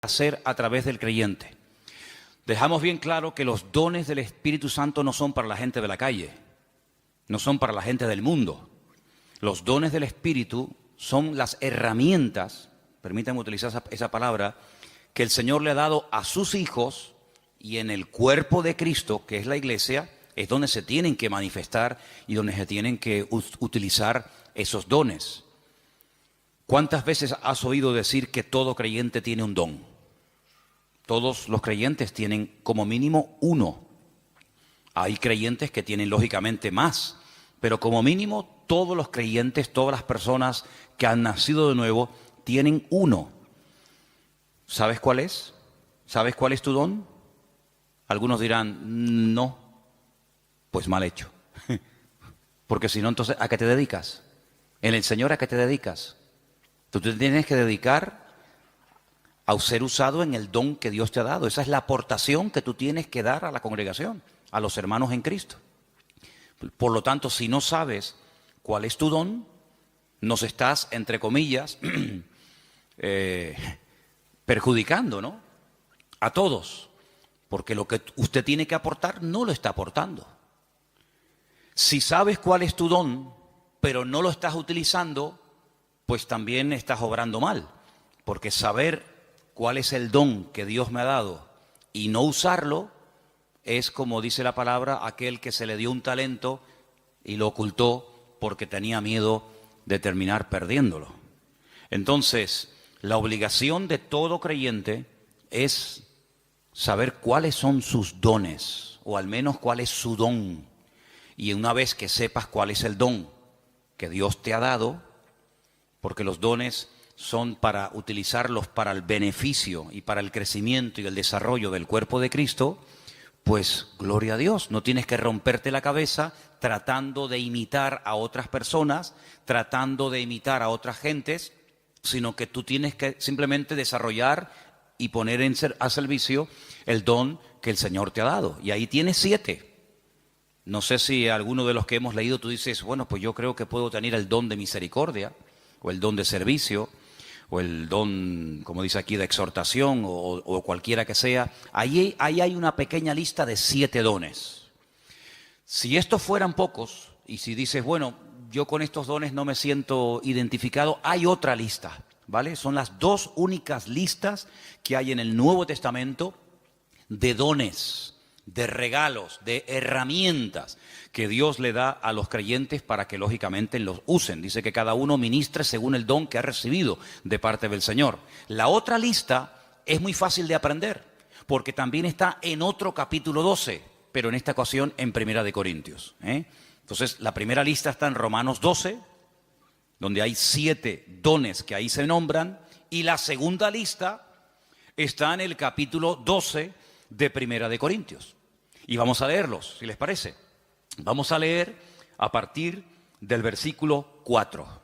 hacer a través del creyente. Dejamos bien claro que los dones del Espíritu Santo no son para la gente de la calle, no son para la gente del mundo. Los dones del Espíritu son las herramientas, permítanme utilizar esa palabra, que el Señor le ha dado a sus hijos, y en el cuerpo de Cristo, que es la iglesia, es donde se tienen que manifestar y donde se tienen que utilizar esos dones. ¿Cuántas veces has oído decir que todo creyente tiene un don? Todos los creyentes tienen como mínimo uno. Hay creyentes que tienen lógicamente más, pero como mínimo todos los creyentes, todas las personas que han nacido de nuevo, tienen uno. ¿Sabes cuál es? ¿Sabes cuál es tu don? Algunos dirán, no, pues mal hecho. Porque si no, entonces, ¿a qué te dedicas? En el Señor, ¿a qué te dedicas? Tú te tienes que dedicar a ser usado en el don que Dios te ha dado. Esa es la aportación que tú tienes que dar a la congregación, a los hermanos en Cristo. Por lo tanto, si no sabes cuál es tu don, nos estás, entre comillas, perjudicando, ¿no? A todos, porque lo que usted tiene que aportar no lo está aportando. Si sabes cuál es tu don, pero no lo estás utilizando, pues también estás obrando mal, porque saber cuál es el don que Dios me ha dado y no usarlo es, como dice la palabra, aquel que se le dio un talento y lo ocultó porque tenía miedo de terminar perdiéndolo. Entonces, la obligación de todo creyente es saber cuáles son sus dones, o al menos cuál es su don. Y una vez que sepas cuál es el don que Dios te ha dado, porque los dones son para utilizarlos para el beneficio y para el crecimiento y el desarrollo del cuerpo de Cristo, pues gloria a Dios, no tienes que romperte la cabeza tratando de imitar a otras personas, tratando de imitar a otras gentes, sino que tú tienes que simplemente desarrollar y poner a servicio el don que el Señor te ha dado. Y ahí tienes 7. No sé si alguno de los que hemos leído tú dices, bueno, pues yo creo que puedo tener el don de misericordia, o el don de servicio, o el don, como dice aquí, de exhortación, o cualquiera que sea. Ahí hay una pequeña lista de 7 dones. Si estos fueran pocos, y si dices, bueno, yo con estos dones no me siento identificado, hay otra lista, ¿vale? Son las 2 únicas listas que hay en el Nuevo Testamento de dones, de regalos, de herramientas que Dios le da a los creyentes para que lógicamente los usen. Dice que cada uno ministre según el don que ha recibido de parte del Señor. La otra lista es muy fácil de aprender, porque también está en otro capítulo 12, pero en esta ocasión en Primera de Corintios. Entonces, la primera lista está en Romanos 12, donde hay 7 dones que ahí se nombran, y la segunda lista está en el capítulo 12 de Primera de Corintios. Y vamos a leerlos, si les parece. Vamos a leer a partir del versículo 4.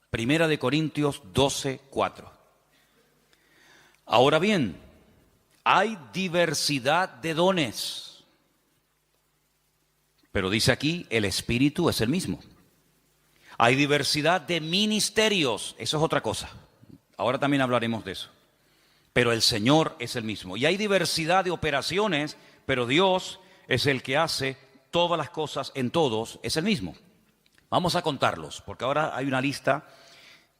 Primera de Corintios 12, 4. Ahora bien, hay diversidad de dones, pero dice aquí, el Espíritu es el mismo. Hay diversidad de ministerios, eso es otra cosa. Ahora también hablaremos de eso. Pero el Señor es el mismo. Y hay diversidad de operaciones, pero Dios es el que hace todas las cosas en todos, es el mismo. Vamos a contarlos, porque ahora hay una lista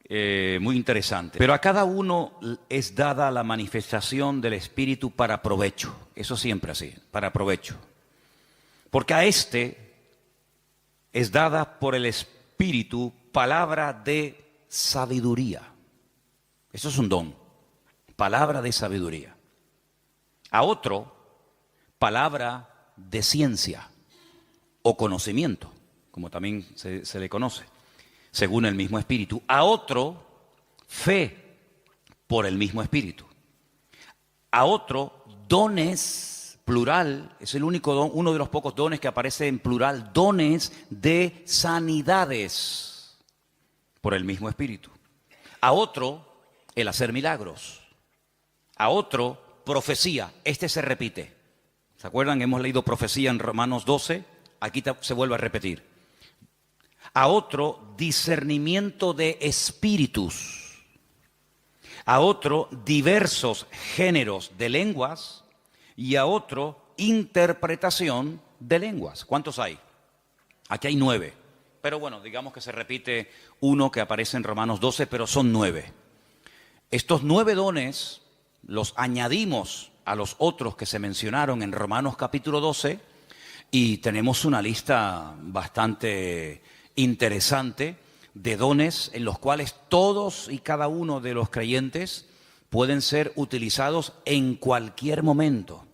muy interesante. Pero a cada uno es dada la manifestación del Espíritu para provecho. Eso siempre así, para provecho. Porque a este es dada por el Espíritu palabra de sabiduría. Eso es un don. Palabra de sabiduría. A otro, palabra de ciencia o conocimiento, como también se le conoce, según el mismo Espíritu. A otro, fe por el mismo Espíritu. A otro, dones, plural, es el único don, uno de los pocos dones que aparece en plural, dones de sanidades por el mismo Espíritu. A otro, el hacer milagros. A otro, profecía. Este se repite. ¿Se acuerdan? Hemos leído profecía en Romanos 12. Aquí se vuelve a repetir. A otro, discernimiento de espíritus. a otro diversos géneros de lenguas y a otro interpretación de lenguas. ¿Cuántos hay? Aquí hay 9. Pero bueno, digamos que se repite uno que aparece en Romanos 12, pero son 9. Estos 9 dones los añadimos a los otros que se mencionaron en Romanos capítulo 12 y tenemos una lista bastante interesante de dones en los cuales todos y cada uno de los creyentes pueden ser utilizados en cualquier momento.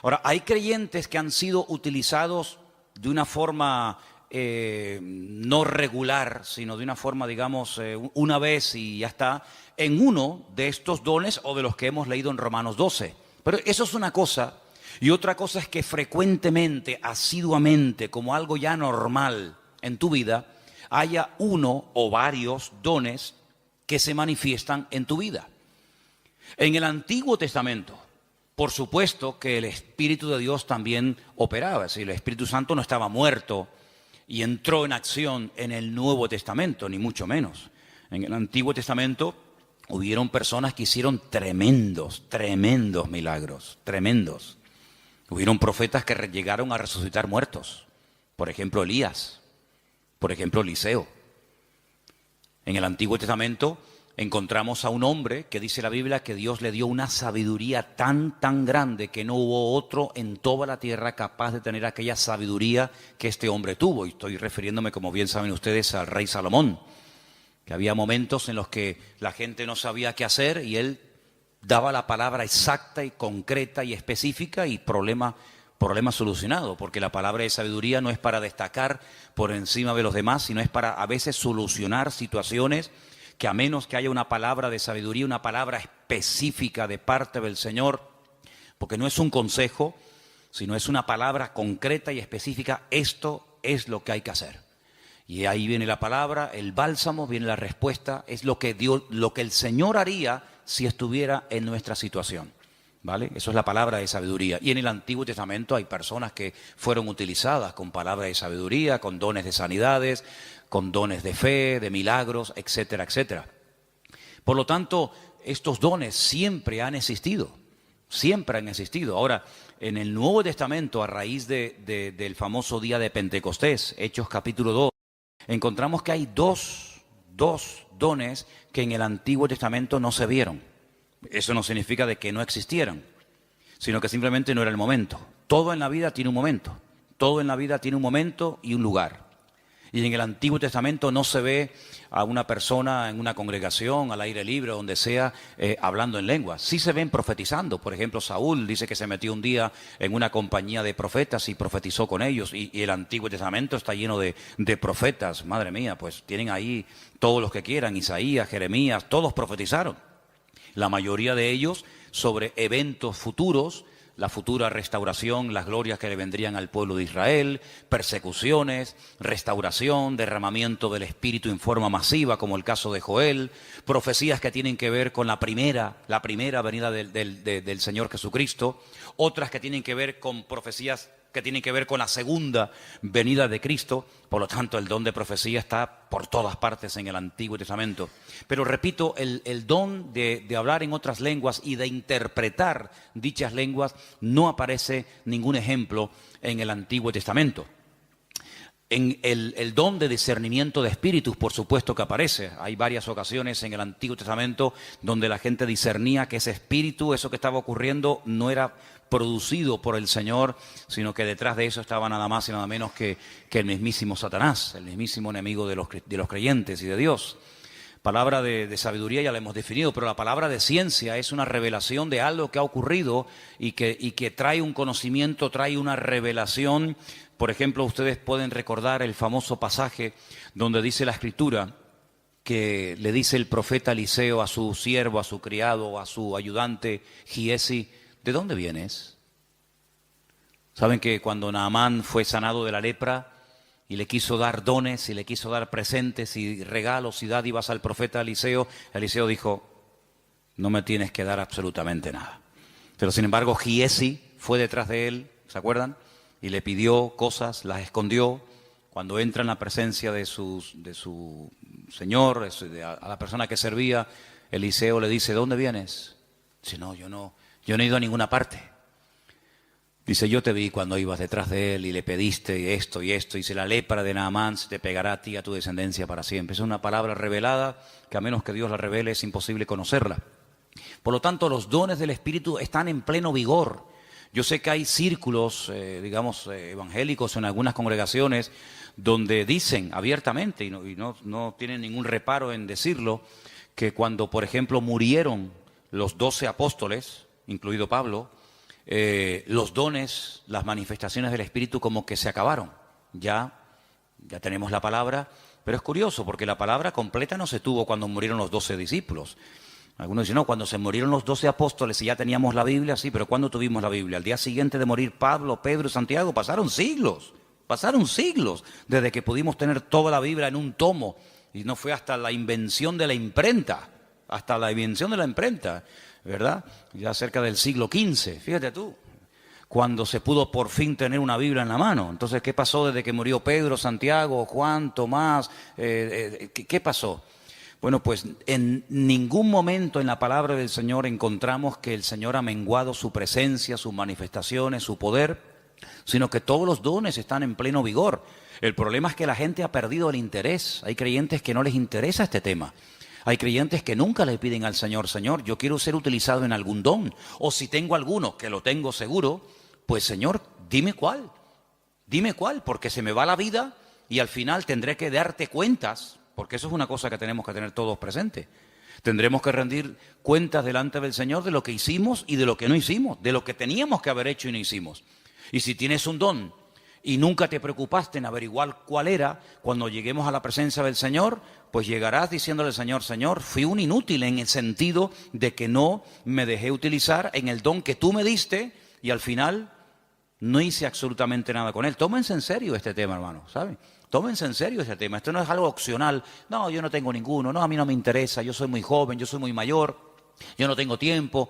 Ahora, hay creyentes que han sido utilizados de una forma no regular, sino de una forma, digamos, una vez y ya está, en uno de estos dones o de los que hemos leído en Romanos 12. Pero eso es una cosa, y otra cosa es que frecuentemente, asiduamente, como algo ya normal en tu vida, haya uno o varios dones que se manifiestan en tu vida. En el Antiguo Testamento, por supuesto que el Espíritu de Dios también operaba, es decir, el Espíritu Santo no estaba muerto y entró en acción en el Nuevo Testamento, ni mucho menos. En el Antiguo Testamento hubieron personas que hicieron tremendos milagros, tremendos. Hubieron profetas que llegaron a resucitar muertos, por ejemplo Elías, por ejemplo Eliseo. En el Antiguo Testamento encontramos a un hombre que dice la Biblia que Dios le dio una sabiduría tan grande que no hubo otro en toda la tierra capaz de tener aquella sabiduría que este hombre tuvo. Y estoy refiriéndome, como bien saben ustedes, al rey Salomón, que había momentos en los que la gente no sabía qué hacer y él daba la palabra exacta y concreta y específica y problema solucionado, porque la palabra de sabiduría no es para destacar por encima de los demás, sino es para a veces solucionar situaciones que a menos que haya una palabra de sabiduría, una palabra específica de parte del Señor, porque no es un consejo, sino es una palabra concreta y específica, esto es lo que hay que hacer. Y ahí viene la palabra, el bálsamo, viene la respuesta, es lo que el Señor haría si estuviera en nuestra situación. ¿Vale? Eso es la palabra de sabiduría. Y en el Antiguo Testamento hay personas que fueron utilizadas con palabra de sabiduría, con dones de sanidades, con dones de fe, de milagros, etcétera, etcétera. Por lo tanto, estos dones siempre han existido, siempre han existido. Ahora, en el Nuevo Testamento, a raíz del famoso día de Pentecostés, Hechos capítulo 2, encontramos que hay dos dones que en el Antiguo Testamento no se vieron. Eso no significa de que no existieran, sino que simplemente no era el momento. Todo en la vida tiene un momento. Todo en la vida tiene un momento y un lugar. Y en el Antiguo Testamento no se ve a una persona en una congregación, al aire libre, donde sea, hablando en lenguas. Sí se ven profetizando. Por ejemplo, Saúl dice que se metió un día en una compañía de profetas y profetizó con ellos. Y el Antiguo Testamento está lleno de profetas. Madre mía, pues tienen ahí todos los que quieran. Isaías, Jeremías, todos profetizaron. La mayoría de ellos sobre eventos futuros, la futura restauración, las glorias que le vendrían al pueblo de Israel, persecuciones, restauración, derramamiento del Espíritu en forma masiva, como el caso de Joel, profecías que tienen que ver con la primera venida del Señor Jesucristo, otras que tienen que ver con profecías que tienen que ver con la segunda venida de Cristo. Por lo tanto, el don de profecía está por todas partes en el Antiguo Testamento. Pero repito, el don de hablar en otras lenguas y de interpretar dichas lenguas no aparece ningún ejemplo en el Antiguo Testamento. En el don de discernimiento de espíritus, por supuesto que aparece. Hay varias ocasiones en el Antiguo Testamento donde la gente discernía que ese espíritu, eso que estaba ocurriendo, no era producido por el Señor, sino que detrás de eso estaba nada más y nada menos que el mismísimo Satanás, el mismísimo enemigo de los creyentes y de Dios. Palabra de sabiduría ya la hemos definido, pero la palabra de ciencia es una revelación de algo que ha ocurrido y que trae un conocimiento, trae una revelación. Por ejemplo, ustedes pueden recordar el famoso pasaje donde dice la Escritura que le dice el profeta Eliseo a su siervo, a su criado, a su ayudante Giesi: ¿de dónde vienes? Saben que cuando Naamán fue sanado de la lepra y le quiso dar dones y le quiso dar presentes y regalos y dádivas al profeta Eliseo, Eliseo dijo: no me tienes que dar absolutamente nada. Pero sin embargo Giesi fue detrás de él, ¿se acuerdan? Y le pidió cosas, las escondió. Cuando entra en la presencia de su señor, a la persona que servía, Eliseo le dice, ¿de dónde vienes? Dice, no, yo no he ido a ninguna parte. Dice, yo te vi cuando ibas detrás de él y le pediste esto y esto. Dice, la lepra de Naamán se te pegará a ti y a tu descendencia para siempre. Es una palabra revelada que a menos que Dios la revele es imposible conocerla. Por lo tanto, los dones del Espíritu están en pleno vigor. Yo sé que hay círculos, evangélicos en algunas congregaciones donde dicen abiertamente, y no tienen ningún reparo en decirlo, que cuando, por ejemplo, murieron los 12 apóstoles, incluido Pablo, los dones, las manifestaciones del Espíritu como que se acabaron. Ya tenemos la palabra, pero es curioso porque la palabra completa no se tuvo cuando murieron los 12 discípulos. Algunos dicen, no, cuando se murieron los 12 apóstoles y ya teníamos la Biblia, sí, pero ¿cuándo tuvimos la Biblia? Al día siguiente de morir Pablo, Pedro y Santiago, pasaron siglos desde que pudimos tener toda la Biblia en un tomo, y no fue hasta la invención de la imprenta, ¿verdad? Ya cerca del siglo XV, fíjate tú, cuando se pudo por fin tener una Biblia en la mano. Entonces, ¿qué pasó desde que murió Pedro, Santiago, Juan, Tomás? ¿Qué pasó? Bueno, pues en ningún momento en la palabra del Señor encontramos que el Señor ha menguado su presencia, sus manifestaciones, su poder, sino que todos los dones están en pleno vigor. El problema es que la gente ha perdido el interés. Hay creyentes que no les interesa este tema. Hay creyentes que nunca le piden al Señor, Señor, yo quiero ser utilizado en algún don. O si tengo alguno, que lo tengo seguro, pues Señor, dime cuál, porque se me va la vida y al final tendré que darte cuentas, porque eso es una cosa que tenemos que tener todos presentes. Tendremos que rendir cuentas delante del Señor de lo que hicimos y de lo que no hicimos, de lo que teníamos que haber hecho y no hicimos. Y si tienes un don y nunca te preocupaste en averiguar cuál era, cuando lleguemos a la presencia del Señor, pues llegarás diciéndole al Señor, Señor, fui un inútil en el sentido de que no me dejé utilizar en el don que tú me diste y al final no hice absolutamente nada con él. Tómense en serio este tema, hermano, ¿saben? Tómense en serio este tema. Esto no es algo opcional. No, yo no tengo ninguno. No, a mí no me interesa. Yo soy muy joven, yo soy muy mayor. Yo no tengo tiempo.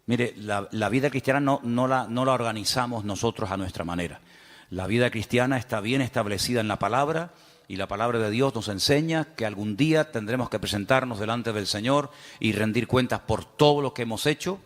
Mire, la vida cristiana no la organizamos nosotros a nuestra manera. La vida cristiana está bien establecida en la palabra y la palabra de Dios nos enseña que algún día tendremos que presentarnos delante del Señor y rendir cuentas por todo lo que hemos hecho.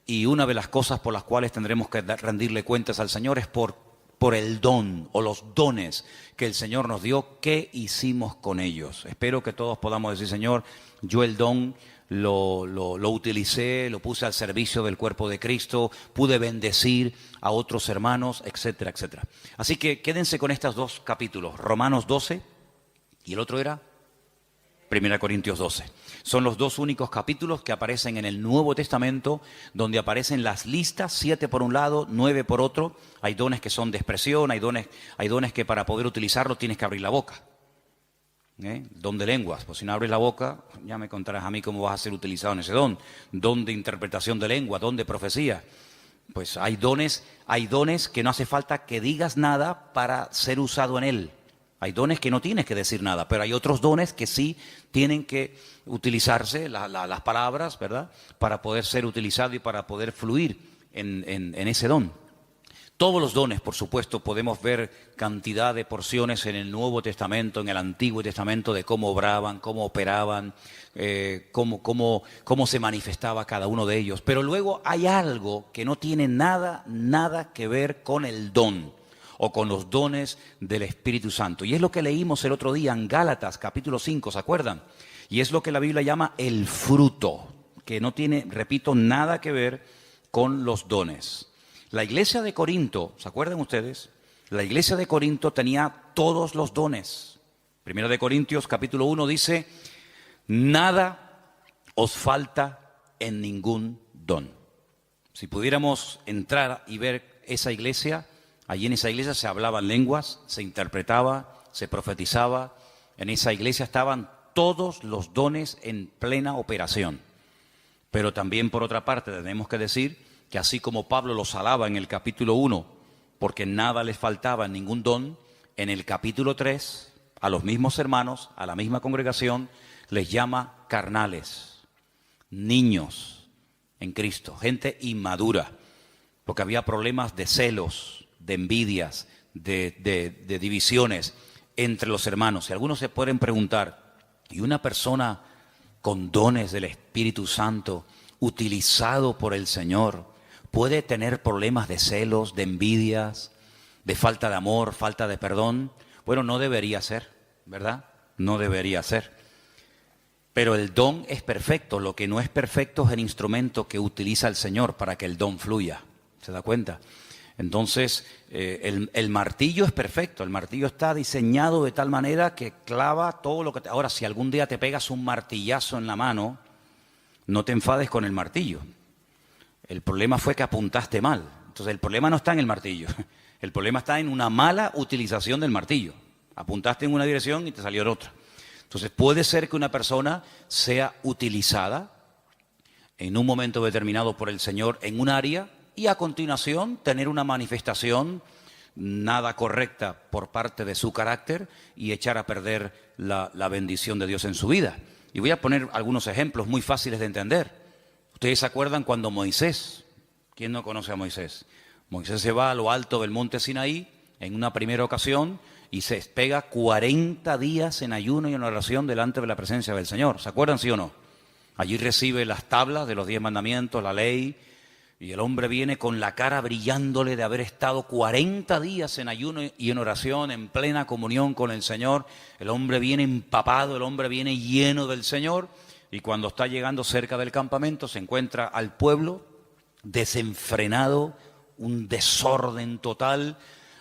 Y una de las cosas por las cuales tendremos que rendirle cuentas al Señor es por el don o los dones que el Señor nos dio, ¿qué hicimos con ellos? Espero que todos podamos decir, Señor, yo el don lo utilicé, lo puse al servicio del cuerpo de Cristo, pude bendecir a otros hermanos, etcétera, etcétera. Así que quédense con estos dos capítulos, Romanos 12 y el otro era 1 Corintios 12. Son los dos únicos capítulos que aparecen en el Nuevo Testamento, donde aparecen las listas, 7 por un lado, 9 por otro. Hay dones que son de expresión, hay dones que para poder utilizarlos tienes que abrir la boca. Don de lenguas, pues si no abres la boca, ya me contarás a mí cómo vas a ser utilizado en ese don. Don de interpretación de lengua, don de profecía. Pues hay dones que no hace falta que digas nada para ser usado en él. Hay dones que no tienes que decir nada, pero hay otros dones que sí tienen que utilizarse, las palabras, ¿verdad?, para poder ser utilizado y para poder fluir en ese don. Todos los dones, por supuesto, podemos ver cantidad de porciones en el Nuevo Testamento, en el Antiguo Testamento, de cómo obraban, cómo operaban, cómo se manifestaba cada uno de ellos. Pero luego hay algo que no tiene nada que ver con el don o con los dones del Espíritu Santo. Y es lo que leímos el otro día en Gálatas, capítulo 5, ¿se acuerdan? Y es lo que la Biblia llama el fruto, que no tiene, repito, nada que ver con los dones. La iglesia de Corinto, ¿se acuerdan ustedes? La iglesia de Corinto tenía todos los dones. Primera de Corintios, capítulo 1, dice, nada os falta en ningún don. Si pudiéramos entrar y ver esa iglesia, allí en esa iglesia se hablaban lenguas, se interpretaba, se profetizaba. En esa iglesia estaban todos los dones en plena operación. Pero también, por otra parte, tenemos que decir que así como Pablo los alaba en el capítulo 1, porque nada les faltaba en ningún don, en el capítulo 3, a los mismos hermanos, a la misma congregación, les llama carnales, niños en Cristo, gente inmadura, porque había problemas de celos, de envidias, de divisiones entre los hermanos. Y algunos se pueden preguntar, ¿y una persona con dones del Espíritu Santo, utilizado por el Señor, puede tener problemas de celos, de envidias, de falta de amor, falta de perdón. Bueno, no debería ser, ¿verdad? No debería ser. Pero el don es perfecto. Lo que no es perfecto es el instrumento que utiliza el Señor para que el don fluya. ¿Se da cuenta? Entonces, el martillo es perfecto. El martillo está diseñado de tal manera que clava todo lo que... Ahora, si algún día te pegas un martillazo en la mano, no te enfades con el martillo. El problema fue que apuntaste mal. Entonces, el problema no está en el martillo. El problema está en una mala utilización del martillo. Apuntaste en una dirección y te salió en otra. Entonces, puede ser que una persona sea utilizada en un momento determinado por el Señor en un área y a continuación tener una manifestación nada correcta por parte de su carácter y echar a perder la bendición de Dios en su vida. Y voy a poner algunos ejemplos muy fáciles de entender. Ustedes se acuerdan cuando Moisés, ¿quién no conoce a Moisés? Moisés se va a lo alto del monte Sinaí en una primera ocasión y se pega 40 días en ayuno y en oración delante de la presencia del Señor. ¿Se acuerdan, sí o no? Allí recibe las tablas de los 10 mandamientos, la ley, y el hombre viene con la cara brillándole de haber estado 40 días en ayuno y en oración, en plena comunión con el Señor. El hombre viene empapado, el hombre viene lleno del Señor, y cuando está llegando cerca del campamento se encuentra al pueblo desenfrenado, un desorden total,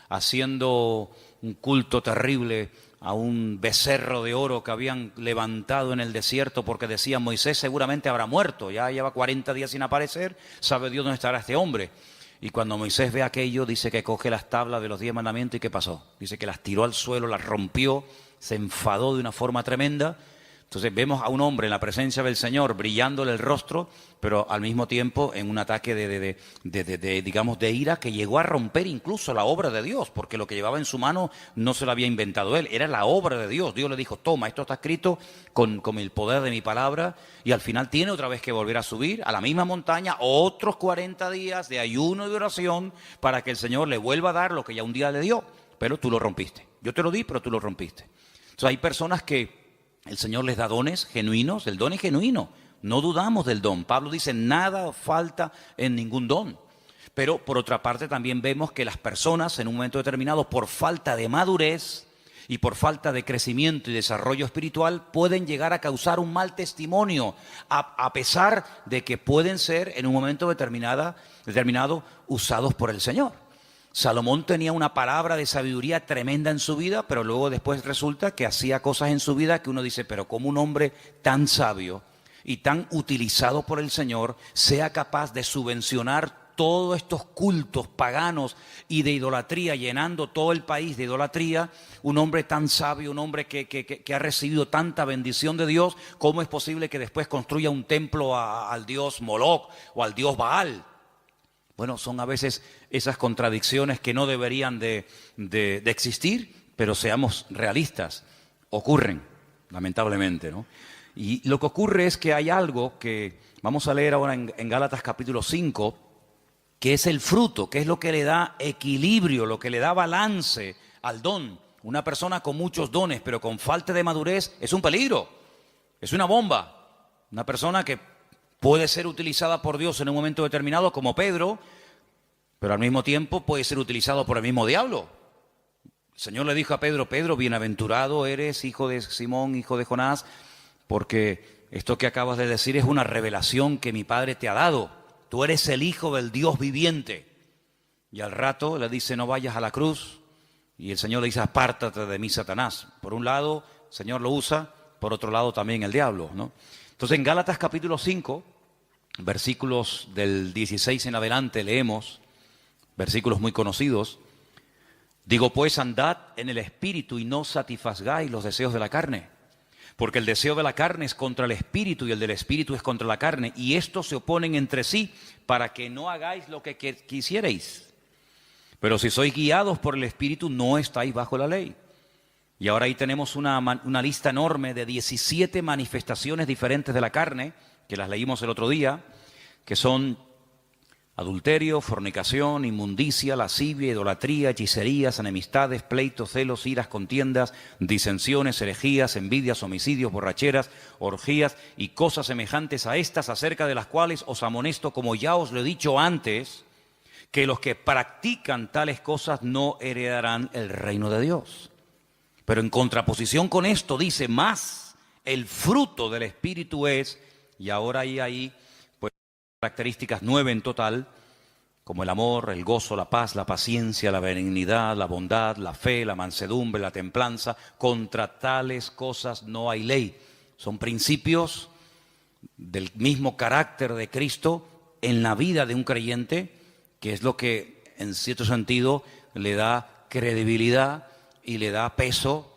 haciendo un culto terrible a un becerro de oro que habían levantado en el desierto porque decían Moisés seguramente habrá muerto, ya lleva 40 días sin aparecer, sabe Dios dónde estará este hombre. Y cuando Moisés ve aquello, dice que coge las tablas de los 10 mandamientos y ¿qué pasó? Dice que las tiró al suelo, las rompió, se enfadó de una forma tremenda. Entonces vemos a un hombre en la presencia del Señor brillándole el rostro, pero al mismo tiempo en un ataque de ira que llegó a romper incluso la obra de Dios, porque lo que llevaba en su mano no se lo había inventado él, era la obra de Dios. Dios le dijo, toma, esto está escrito con el poder de mi palabra, y al final tiene otra vez que volver a subir a la misma montaña, otros 40 días de ayuno y de oración para que el Señor le vuelva a dar lo que ya un día le dio, pero tú lo rompiste. Yo te lo di, pero tú lo rompiste. Entonces hay personas que el Señor les da dones genuinos, el don es genuino, no dudamos del don. Pablo dice, nada falta en ningún don. Pero por otra parte también vemos que las personas en un momento determinado, por falta de madurez y por falta de crecimiento y desarrollo espiritual, pueden llegar a causar un mal testimonio, a pesar de que pueden ser en un momento determinado usados por el Señor. Salomón tenía una palabra de sabiduría tremenda en su vida, pero luego después resulta que hacía cosas en su vida que uno dice, pero ¿cómo un hombre tan sabio y tan utilizado por el Señor sea capaz de subvencionar todos estos cultos paganos y de idolatría, llenando todo el país de idolatría? Un hombre tan sabio, un hombre que ha recibido tanta bendición de Dios, ¿cómo es posible que después construya un templo al dios Moloch o al dios Baal? Bueno, son a veces esas contradicciones que no deberían de existir, pero seamos realistas, ocurren, lamentablemente, ¿no? Y lo que ocurre es que hay algo que vamos a leer ahora en Gálatas capítulo 5, que es el fruto, que es lo que le da equilibrio, lo que le da balance al don. Una persona con muchos dones, pero con falta de madurez, es un peligro, es una bomba. Una persona que puede ser utilizada por Dios en un momento determinado, como Pedro, pero al mismo tiempo puede ser utilizado por el mismo diablo. El Señor le dijo a Pedro, Pedro, bienaventurado eres, hijo de Simón, hijo de Jonás, porque esto que acabas de decir es una revelación que mi Padre te ha dado. Tú eres el Hijo del Dios viviente. Y al rato le dice, no vayas a la cruz. Y el Señor le dice, apártate de mí, Satanás. Por un lado, el Señor lo usa, por otro lado también el diablo, ¿no? Entonces en Gálatas capítulo 5, versículos del 16 en adelante leemos, versículos muy conocidos. Digo pues, andad en el Espíritu y no satisfagáis los deseos de la carne. Porque el deseo de la carne es contra el Espíritu y el del Espíritu es contra la carne. Y estos se oponen entre sí para que no hagáis lo que quisierais. Pero si sois guiados por el Espíritu, no estáis bajo la ley. Y ahora ahí tenemos una lista enorme de 17 manifestaciones diferentes de la carne, que las leímos el otro día, que son adulterio, fornicación, inmundicia, lascivia, idolatría, hechicerías, enemistades, pleitos, celos, iras, contiendas, disensiones, herejías, envidias, homicidios, borracheras, orgías y cosas semejantes a estas, acerca de las cuales os amonesto, como ya os lo he dicho antes, que los que practican tales cosas no heredarán el reino de Dios. Pero en contraposición con esto dice, más el fruto del Espíritu es, y ahora hay ahí pues características 9 en total, como el amor, el gozo, la paz, la paciencia, la benignidad, la bondad, la fe, la mansedumbre, la templanza. Contra tales cosas no hay ley. Son principios del mismo carácter de Cristo en la vida de un creyente, que es lo que en cierto sentido le da credibilidad y le da peso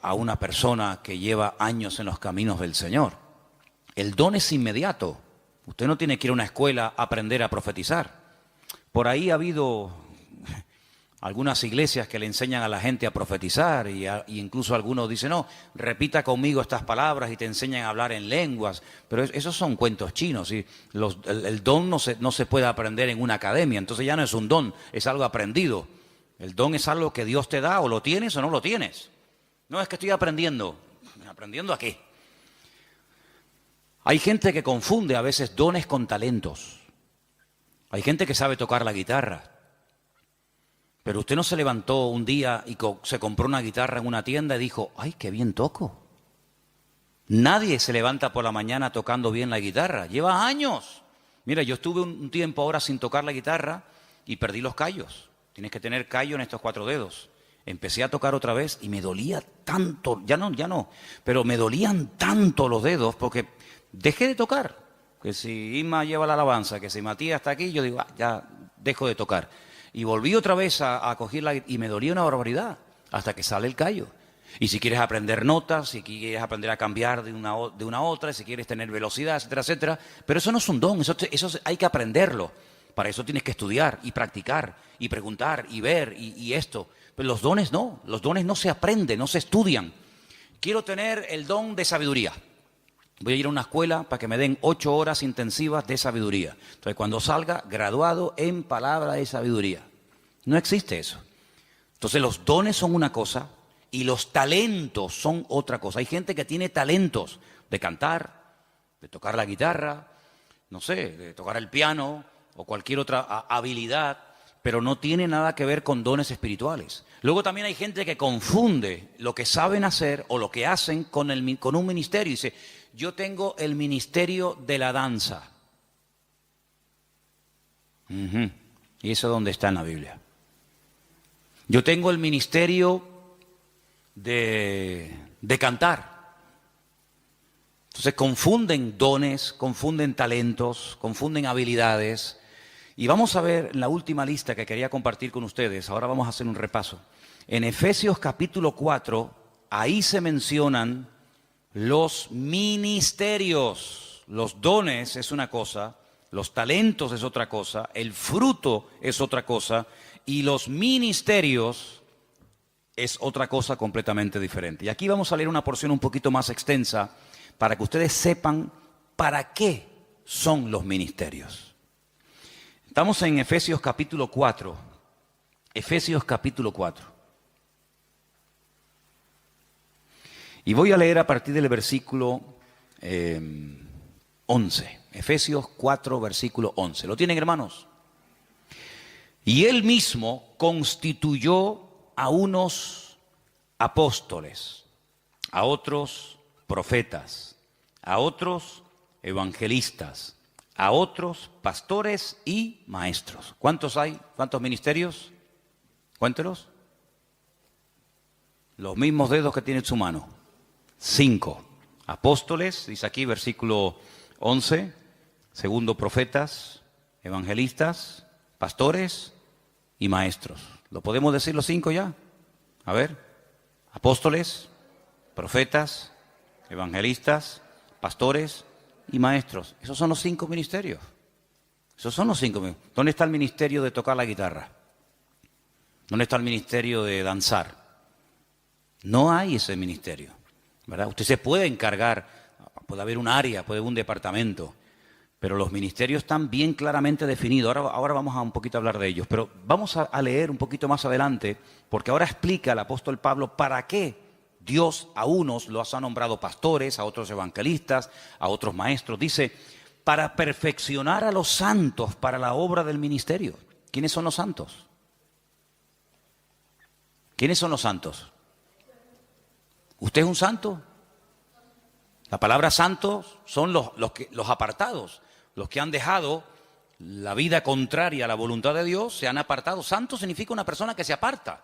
a una persona que lleva años en los caminos del Señor. El don es inmediato. Usted no tiene que ir a una escuela a aprender a profetizar. Por ahí ha habido algunas iglesias que le enseñan a la gente a profetizar y incluso algunos dicen, no, repita conmigo estas palabras y te enseñan a hablar en lenguas. Pero esos son cuentos chinos. Y el don no se puede aprender en una academia. Entonces ya no es un don, es algo aprendido. El don es algo que Dios te da, o lo tienes o no lo tienes. No es que estoy aprendiendo. ¿Aprendiendo a qué? Hay gente que confunde a veces dones con talentos. Hay gente que sabe tocar la guitarra. Pero usted no se levantó un día y se compró una guitarra en una tienda y dijo, ¡ay, qué bien toco! Nadie se levanta por la mañana tocando bien la guitarra. Lleva años. Mira, yo estuve un tiempo ahora sin tocar la guitarra y perdí los callos. Tienes que tener callo en estos 4 dedos. Empecé a tocar otra vez y me dolía tanto, ya no, pero me dolían tanto los dedos porque dejé de tocar. Que si Inma lleva la alabanza, que si Matías está aquí, yo digo, ya dejo de tocar. Y volví otra vez a cogerla y me dolía una barbaridad hasta que sale el callo. Y si quieres aprender notas, si quieres aprender a cambiar de una a otra, si quieres tener velocidad, etcétera, etcétera. Pero eso no es un don, eso hay que aprenderlo. Para eso tienes que estudiar y practicar y preguntar y ver y esto. Pero los dones no se aprenden, no se estudian. Quiero tener el don de sabiduría. Voy a ir a una escuela para que me den 8 horas intensivas de sabiduría. Entonces, cuando salga, graduado en palabra de sabiduría. No existe eso. Entonces, los dones son una cosa y los talentos son otra cosa. Hay gente que tiene talentos de cantar, de tocar la guitarra, no sé, de tocar el piano o cualquier otra habilidad, pero no tiene nada que ver con dones espirituales. Luego también hay gente que confunde lo que saben hacer o lo que hacen con un ministerio. Y dice, yo tengo el ministerio de la danza. ¿Y eso dónde está en la Biblia? Yo tengo el ministerio de cantar. Entonces confunden dones, confunden talentos, confunden habilidades. Y vamos a ver en la última lista que quería compartir con ustedes. Ahora vamos a hacer un repaso. En Efesios capítulo 4, ahí se mencionan los ministerios. Los dones es una cosa, los talentos es otra cosa, el fruto es otra cosa y los ministerios es otra cosa completamente diferente. Y aquí vamos a leer una porción un poquito más extensa para que ustedes sepan para qué son los ministerios. Estamos en Efesios capítulo 4. Efesios capítulo 4. Y voy a leer a partir del versículo 11. Efesios 4, versículo 11. ¿Lo tienen, hermanos? Y él mismo constituyó a unos apóstoles, a otros profetas, a otros evangelistas, a otros pastores y maestros. ¿Cuántos hay? ¿Cuántos ministerios? Cuéntelos. Los mismos dedos que tiene en su mano. 5. Apóstoles, dice aquí versículo 11. Segundo, profetas, evangelistas, pastores y maestros. ¿Lo podemos decir los 5 ya? A ver. Apóstoles, profetas, evangelistas, pastores y maestros. Esos son los 5 ministerios. Esos son los 5 ministerios. ¿Dónde está el ministerio de tocar la guitarra? ¿Dónde está el ministerio de danzar? No hay ese ministerio, ¿verdad? Usted se puede encargar, puede haber un área, puede haber un departamento, Pero los ministerios están bien claramente definidos. Ahora vamos a un poquito a hablar de ellos. Pero vamos a leer un poquito más adelante, porque ahora explica el apóstol Pablo para qué Dios a unos los ha nombrado pastores, a otros evangelistas, a otros maestros. Dice, para perfeccionar a los santos para la obra del ministerio. ¿Quiénes son los santos? ¿Quiénes son los santos? ¿Usted es un santo? La palabra santos son los apartados. Los que han dejado la vida contraria a la voluntad de Dios, se han apartado. Santo significa una persona que se aparta.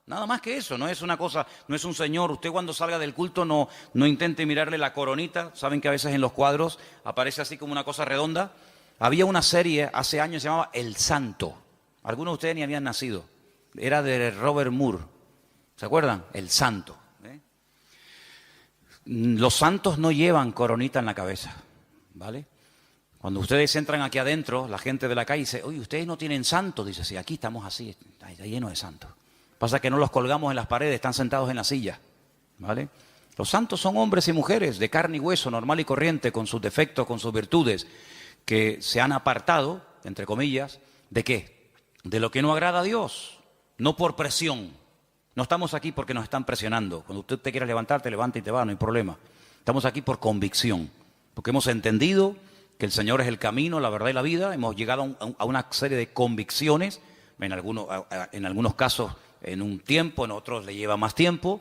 Nada más que eso, no es una cosa, no es un señor. Usted cuando salga del culto no intente mirarle la coronita. Saben que a veces en los cuadros aparece así como una cosa redonda. Había una serie hace años que se llamaba El Santo. Algunos de ustedes ni habían nacido. Era de Robert Moore. ¿Se acuerdan? El Santo. Los santos no llevan coronita en la cabeza, ¿vale? Cuando ustedes entran aquí adentro, la gente de la calle dice, oye, ¿ustedes no tienen santos? Dice, sí, aquí estamos así, está lleno de santos. Pasa que no los colgamos en las paredes, están sentados en la silla, ¿vale? Los santos son hombres y mujeres de carne y hueso, normal y corriente, con sus defectos, con sus virtudes, que se han apartado, entre comillas, ¿de qué? De lo que no agrada a Dios, no por presión. No estamos aquí porque nos están presionando. Cuando usted te quiera levantar, te levanta y te va, no hay problema. Estamos aquí por convicción, porque hemos entendido que el Señor es el camino, la verdad y la vida. Hemos llegado a una serie de convicciones, en algunos casos en un tiempo, en otros le lleva más tiempo,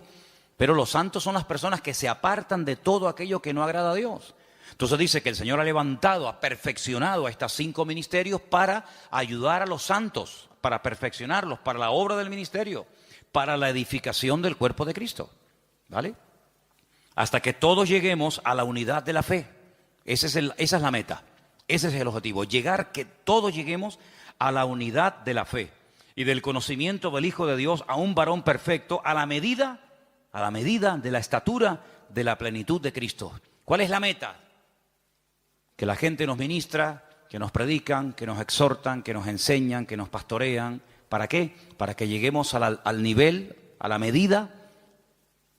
pero los santos son las personas que se apartan de todo aquello que no agrada a Dios. Entonces dice que el Señor ha levantado, ha perfeccionado a estos 5 ministerios para ayudar a los santos, para perfeccionarlos, para la obra del ministerio, para la edificación del cuerpo de Cristo, ¿vale? Hasta que todos lleguemos a la unidad de la fe. Esa es la meta, ese es el objetivo, que todos lleguemos a la unidad de la fe y del conocimiento del Hijo de Dios, a un varón perfecto, a la medida de la estatura de la plenitud de Cristo. ¿Cuál es la meta? Que la gente nos ministra, que nos predican, que nos exhortan, que nos enseñan, que nos pastorean. ¿Para qué? Para que lleguemos al nivel, a la medida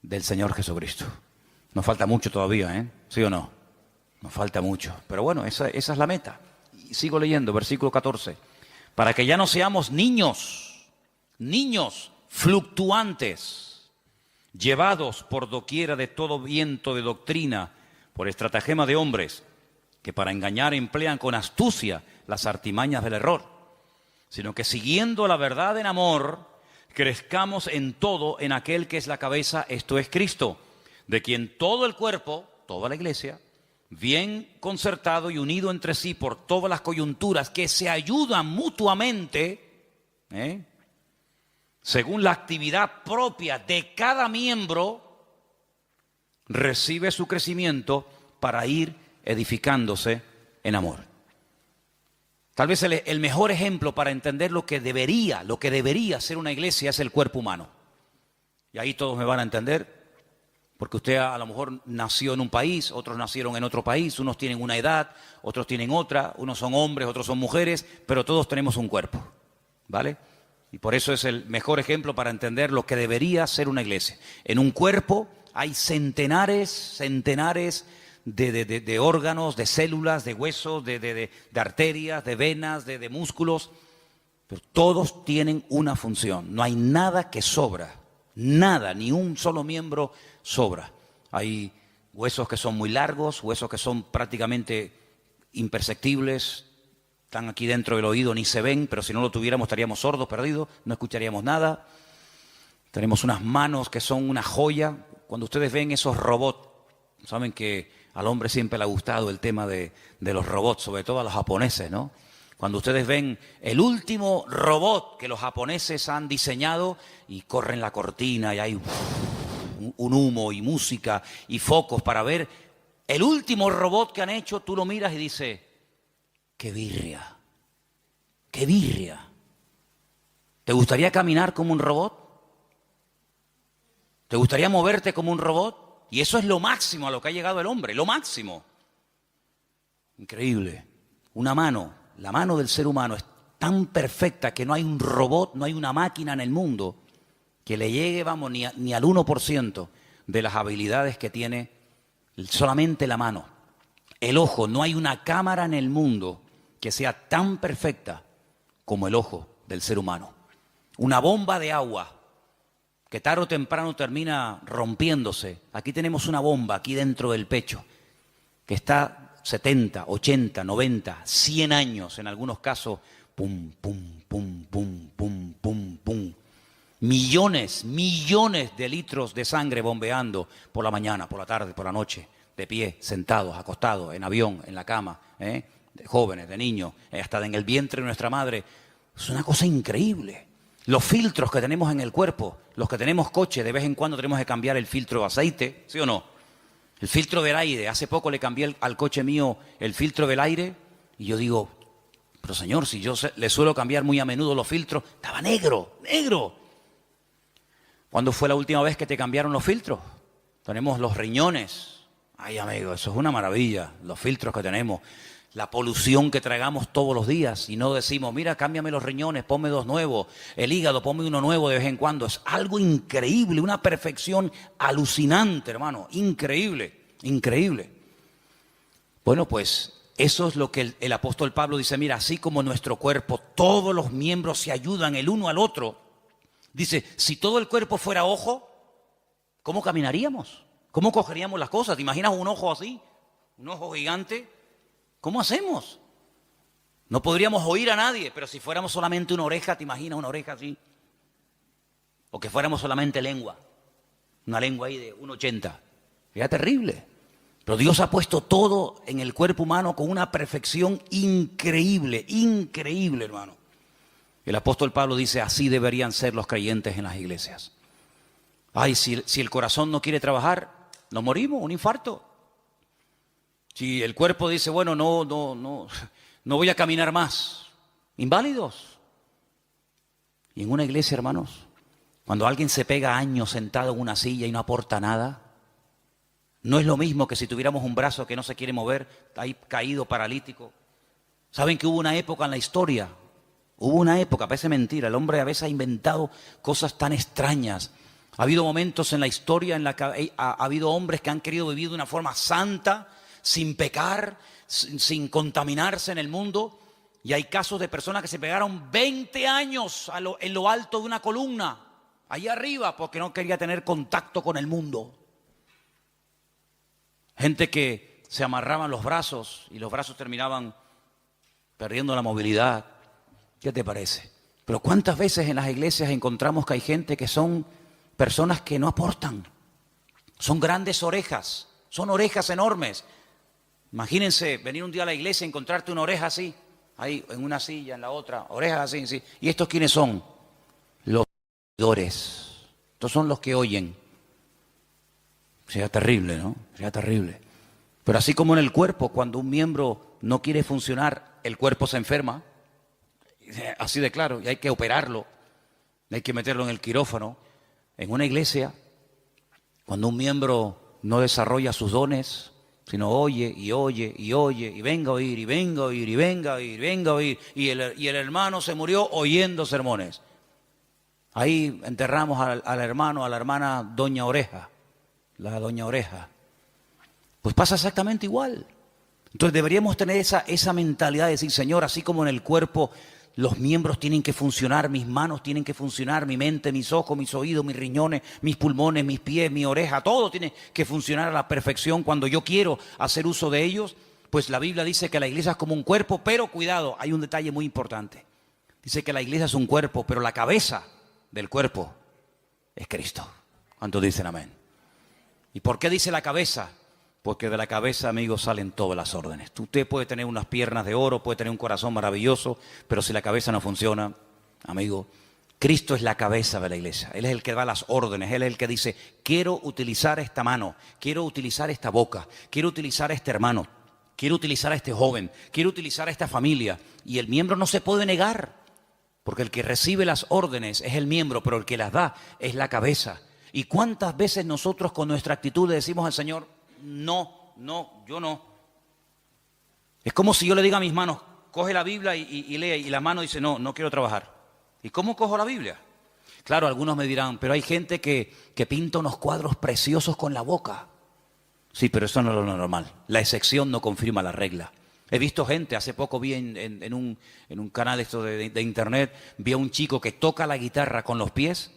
del Señor Jesucristo. Nos falta mucho todavía, ¿eh? ¿Sí o no? Nos falta mucho. Pero bueno, esa es la meta. Y sigo leyendo, versículo 14. Para que ya no seamos niños fluctuantes, llevados por doquiera de todo viento de doctrina, por estratagema de hombres, que para engañar emplean con astucia las artimañas del error, sino que siguiendo la verdad en amor, crezcamos en todo en aquel que es la cabeza, esto es Cristo, de quien todo el cuerpo, toda la iglesia, bien concertado y unido entre sí por todas las coyunturas que se ayudan mutuamente, según la actividad propia de cada miembro, recibe su crecimiento para ir edificándose en amor. Tal vez el mejor ejemplo para entender lo que debería ser una iglesia es el cuerpo humano. Y ahí todos me van a entender. Porque usted a lo mejor nació en un país, otros nacieron en otro país, unos tienen una edad, otros tienen otra, unos son hombres, otros son mujeres, pero todos tenemos un cuerpo, ¿vale? Y por eso es el mejor ejemplo para entender lo que debería ser una iglesia. En un cuerpo hay centenares de órganos, de células, de huesos, de arterias, de venas, de músculos, pero todos tienen una función, no hay nada que sobra. Nada, ni un solo miembro sobra. Hay huesos que son muy largos, huesos que son prácticamente imperceptibles, están aquí dentro del oído, ni se ven, pero si no lo tuviéramos estaríamos sordos, perdidos, no escucharíamos nada. Tenemos unas manos que son una joya. Cuando ustedes ven esos robots, saben que al hombre siempre le ha gustado el tema de los robots, sobre todo a los japoneses, ¿no? Cuando ustedes ven el último robot que los japoneses han diseñado y corren la cortina y hay un humo y música y focos para ver el último robot que han hecho, tú lo miras y dices, ¡qué birria! ¡Qué birria! ¿Te gustaría caminar como un robot? ¿Te gustaría moverte como un robot? Y eso es lo máximo a lo que ha llegado el hombre, lo máximo. Increíble. Una mano. La mano del ser humano es tan perfecta que no hay un robot, no hay una máquina en el mundo que le llegue, vamos, ni al 1% de las habilidades que tiene solamente la mano. El ojo, no hay una cámara en el mundo que sea tan perfecta como el ojo del ser humano. Una bomba de agua que tarde o temprano termina rompiéndose. Aquí tenemos una bomba aquí dentro del pecho que está 70, 80, 90, 100 años en algunos casos. Pum, pum, pum, pum, pum, pum, pum. Millones de litros de sangre bombeando por la mañana, por la tarde, por la noche, de pie, sentados, acostados, en avión, en la cama, de jóvenes, de niños, hasta en el vientre de nuestra madre. Es una cosa increíble. Los filtros que tenemos en el cuerpo, los que tenemos coche, de vez en cuando tenemos que cambiar el filtro de aceite, ¿sí o no? El filtro del aire, hace poco le cambié al coche mío el filtro del aire y yo digo, pero señor, si yo le suelo cambiar muy a menudo los filtros, estaba negro, negro. ¿Cuándo fue la última vez que te cambiaron los filtros? Tenemos los riñones. Ay, amigo, eso es una maravilla, los filtros que tenemos. La polución que tragamos todos los días y no decimos, mira, cámbiame los riñones, ponme dos nuevos, el hígado, ponme uno nuevo de vez en cuando. Es algo increíble, una perfección alucinante, hermano, increíble, increíble. Bueno, pues eso es lo que el apóstol Pablo dice, mira, así como nuestro cuerpo, todos los miembros se ayudan el uno al otro. Dice, si todo el cuerpo fuera ojo, ¿cómo caminaríamos? ¿Cómo cogeríamos las cosas? ¿Te imaginas un ojo así? Un ojo gigante. ¿Cómo hacemos? No podríamos oír a nadie, pero si fuéramos solamente una oreja, ¿te imaginas una oreja así? O que fuéramos solamente lengua, una lengua ahí de 1,80. Sería terrible. Pero Dios ha puesto todo en el cuerpo humano con una perfección increíble, increíble, hermano. El apóstol Pablo dice, así deberían ser los creyentes en las iglesias. Ay, si el corazón no quiere trabajar, nos morimos, un infarto. Si el cuerpo dice, bueno, no voy a caminar más, inválidos. Y en una iglesia, hermanos, cuando alguien se pega años sentado en una silla y no aporta nada, no es lo mismo que si tuviéramos un brazo que no se quiere mover, ahí caído, paralítico. ¿Saben que hubo una época en la historia? Hubo una época, parece mentira, el hombre a veces ha inventado cosas tan extrañas. Ha habido momentos en la historia en la que ha habido hombres que han querido vivir de una forma santa, sin pecar, sin contaminarse en el mundo. Y hay casos de personas que se pegaron 20 años en lo alto de una columna, allá arriba, porque no quería tener contacto con el mundo. Gente que se amarraban los brazos y los brazos terminaban perdiendo la movilidad. ¿Qué te parece? Pero ¿cuántas veces en las iglesias encontramos que hay gente que son personas que no aportan? Son grandes orejas, son orejas enormes. Imagínense venir un día a la iglesia y encontrarte una oreja así, ahí en una silla, en la otra, orejas así, sí. ¿Y estos quiénes son? Los oidores. Estos son los que oyen. Sería terrible, ¿no? Sería terrible. Pero así como en el cuerpo, cuando un miembro no quiere funcionar, el cuerpo se enferma. Así de claro, y hay que operarlo, hay que meterlo en el quirófano. En una iglesia, cuando un miembro no desarrolla sus dones, sino oye, y venga a oír, y venga a oír, y venga a oír, venga a oír, y el hermano se murió oyendo sermones. Ahí enterramos al hermano, a la hermana Doña Oreja, la Doña Oreja. Pues pasa exactamente igual. Entonces deberíamos tener esa mentalidad de decir, Señor, así como en el cuerpo los miembros tienen que funcionar, mis manos tienen que funcionar, mi mente, mis ojos, mis oídos, mis riñones, mis pulmones, mis pies, mi oreja, todo tiene que funcionar a la perfección cuando yo quiero hacer uso de ellos. Pues la Biblia dice que la iglesia es como un cuerpo, pero cuidado, hay un detalle muy importante. Dice que la iglesia es un cuerpo, pero la cabeza del cuerpo es Cristo. ¿Cuántos dicen amén? ¿Y por qué dice la cabeza? Porque de la cabeza, amigos, salen todas las órdenes. Usted puede tener unas piernas de oro, puede tener un corazón maravilloso, pero si la cabeza no funciona, amigo, Cristo es la cabeza de la iglesia. Él es el que da las órdenes, Él es el que dice, quiero utilizar esta mano, quiero utilizar esta boca, quiero utilizar a este hermano, quiero utilizar a este joven, quiero utilizar a esta familia. Y el miembro no se puede negar, porque el que recibe las órdenes es el miembro, pero el que las da es la cabeza. ¿Y cuántas veces nosotros con nuestra actitud le decimos al Señor, no, yo no? Es como si yo le diga a mis manos, coge la Biblia y lee, y la mano dice, no quiero trabajar. ¿Y cómo cojo la Biblia? Claro, algunos me dirán, pero hay gente que pinta unos cuadros preciosos con la boca. Sí, pero eso no es lo normal. La excepción no confirma la regla. He visto gente, hace poco vi en un canal esto de internet, vi a un chico que toca la guitarra con los pies,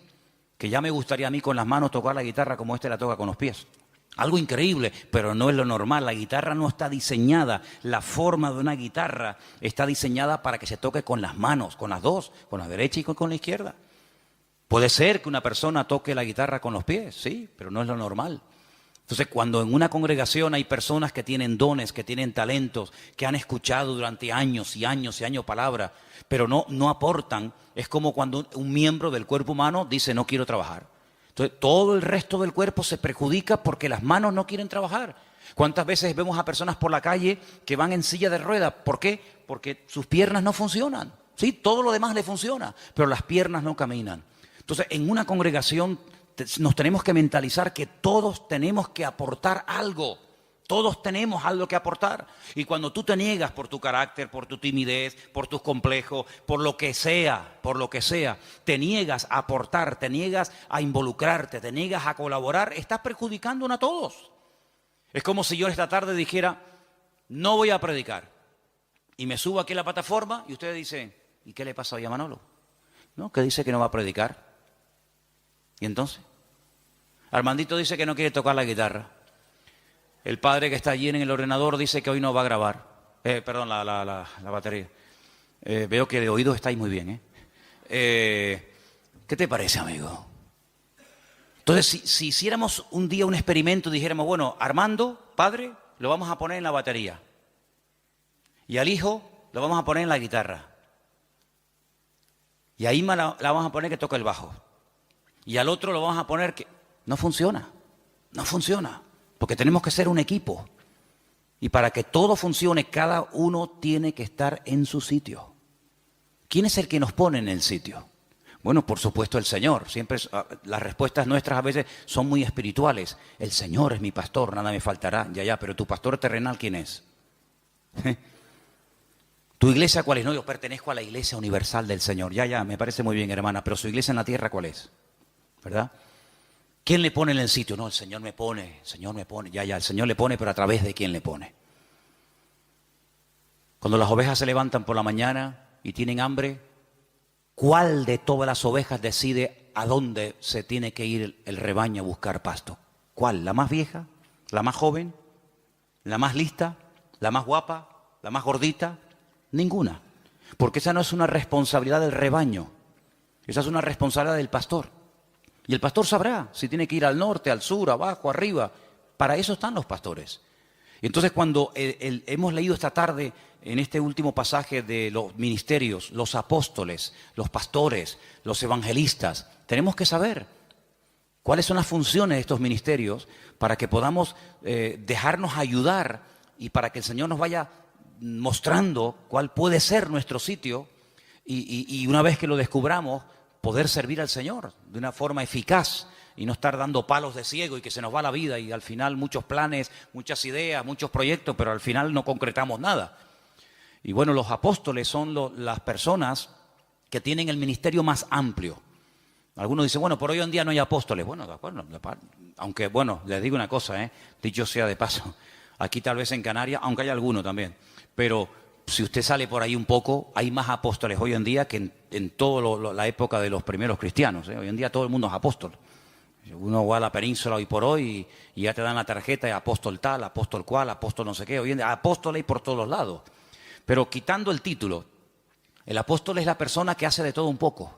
que ya me gustaría a mí con las manos tocar la guitarra como este la toca con los pies. Algo increíble, pero no es lo normal. La guitarra no está diseñada, la forma de una guitarra está diseñada para que se toque con las manos, con las dos, con la derecha y con la izquierda. Puede ser que una persona toque la guitarra con los pies, sí, pero no es lo normal. Entonces, cuando en una congregación hay personas que tienen dones, que tienen talentos, que han escuchado durante años y años y años palabra, pero no aportan, es como cuando un miembro del cuerpo humano dice no quiero trabajar. Entonces, todo el resto del cuerpo se perjudica porque las manos no quieren trabajar. ¿Cuántas veces vemos a personas por la calle que van en silla de ruedas? ¿Por qué? Porque sus piernas no funcionan. Sí, todo lo demás le funciona, pero las piernas no caminan. Entonces, en una congregación nos tenemos que mentalizar que todos tenemos que aportar algo. Todos tenemos algo que aportar. Y cuando tú te niegas por tu carácter, por tu timidez, por tus complejos, por lo que sea, te niegas a aportar, te niegas a involucrarte, te niegas a colaborar, estás perjudicándonos a todos. Es como si yo esta tarde dijera, no voy a predicar. Y me subo aquí a la plataforma y ustedes dicen, ¿y qué le pasa hoy a Manolo? ¿No? Que dice que no va a predicar. ¿Y entonces? Armandito dice que no quiere tocar la guitarra. El padre que está allí en el ordenador dice que hoy no va a grabar. La batería. Veo que de oídos estáis muy bien. ¿Qué te parece, amigo? Entonces, si hiciéramos un día un experimento y dijéramos, bueno, Armando, padre, lo vamos a poner en la batería. Y al hijo lo vamos a poner en la guitarra. Y a Ima la vamos a poner que toque el bajo. Y al otro lo vamos a poner que... No funciona, porque tenemos que ser un equipo. Y para que todo funcione, cada uno tiene que estar en su sitio. ¿Quién es el que nos pone en el sitio? Bueno, por supuesto el Señor. Siempre las respuestas nuestras a veces son muy espirituales. El Señor es mi pastor, nada me faltará. Ya, pero tu pastor terrenal, ¿quién es? ¿Tu iglesia cuál es? No, yo pertenezco a la iglesia universal del Señor. Ya, me parece muy bien, hermana, pero su iglesia en la tierra, ¿cuál es? ¿Verdad? ¿Quién le pone en el sitio? No, el Señor me pone, ya, el Señor le pone, pero ¿a través de quién le pone? Cuando las ovejas se levantan por la mañana y tienen hambre, ¿cuál de todas las ovejas decide a dónde se tiene que ir el rebaño a buscar pasto? ¿Cuál? ¿La más vieja? ¿La más joven? ¿La más lista? ¿La más guapa? ¿La más gordita? Ninguna. Porque esa no es una responsabilidad del rebaño, esa es una responsabilidad del pastor. Y el pastor sabrá si tiene que ir al norte, al sur, abajo, arriba. Para eso están los pastores. Y entonces cuando hemos leído esta tarde en este último pasaje de los ministerios, los apóstoles, los pastores, los evangelistas, tenemos que saber cuáles son las funciones de estos ministerios para que podamos dejarnos ayudar y para que el Señor nos vaya mostrando cuál puede ser nuestro sitio y una vez que lo descubramos, poder servir al Señor de una forma eficaz y no estar dando palos de ciego y que se nos va la vida y al final muchos planes, muchas ideas, muchos proyectos, pero al final no concretamos nada. Y bueno, los apóstoles son las personas que tienen el ministerio más amplio. Algunos dicen, bueno, por hoy en día no hay apóstoles. Bueno, de acuerdo, aunque bueno, les digo una cosa, dicho sea de paso, aquí tal vez en Canarias, aunque hay alguno también, pero si usted sale por ahí un poco, hay más apóstoles hoy en día que en toda la época de los primeros cristianos. Hoy en día todo el mundo es apóstol. Uno va a la península hoy por hoy y ya te dan la tarjeta de apóstol tal, apóstol cual, apóstol no sé qué. Hoy en día apóstol hay por todos lados. Pero quitando el título, el apóstol es la persona que hace de todo un poco.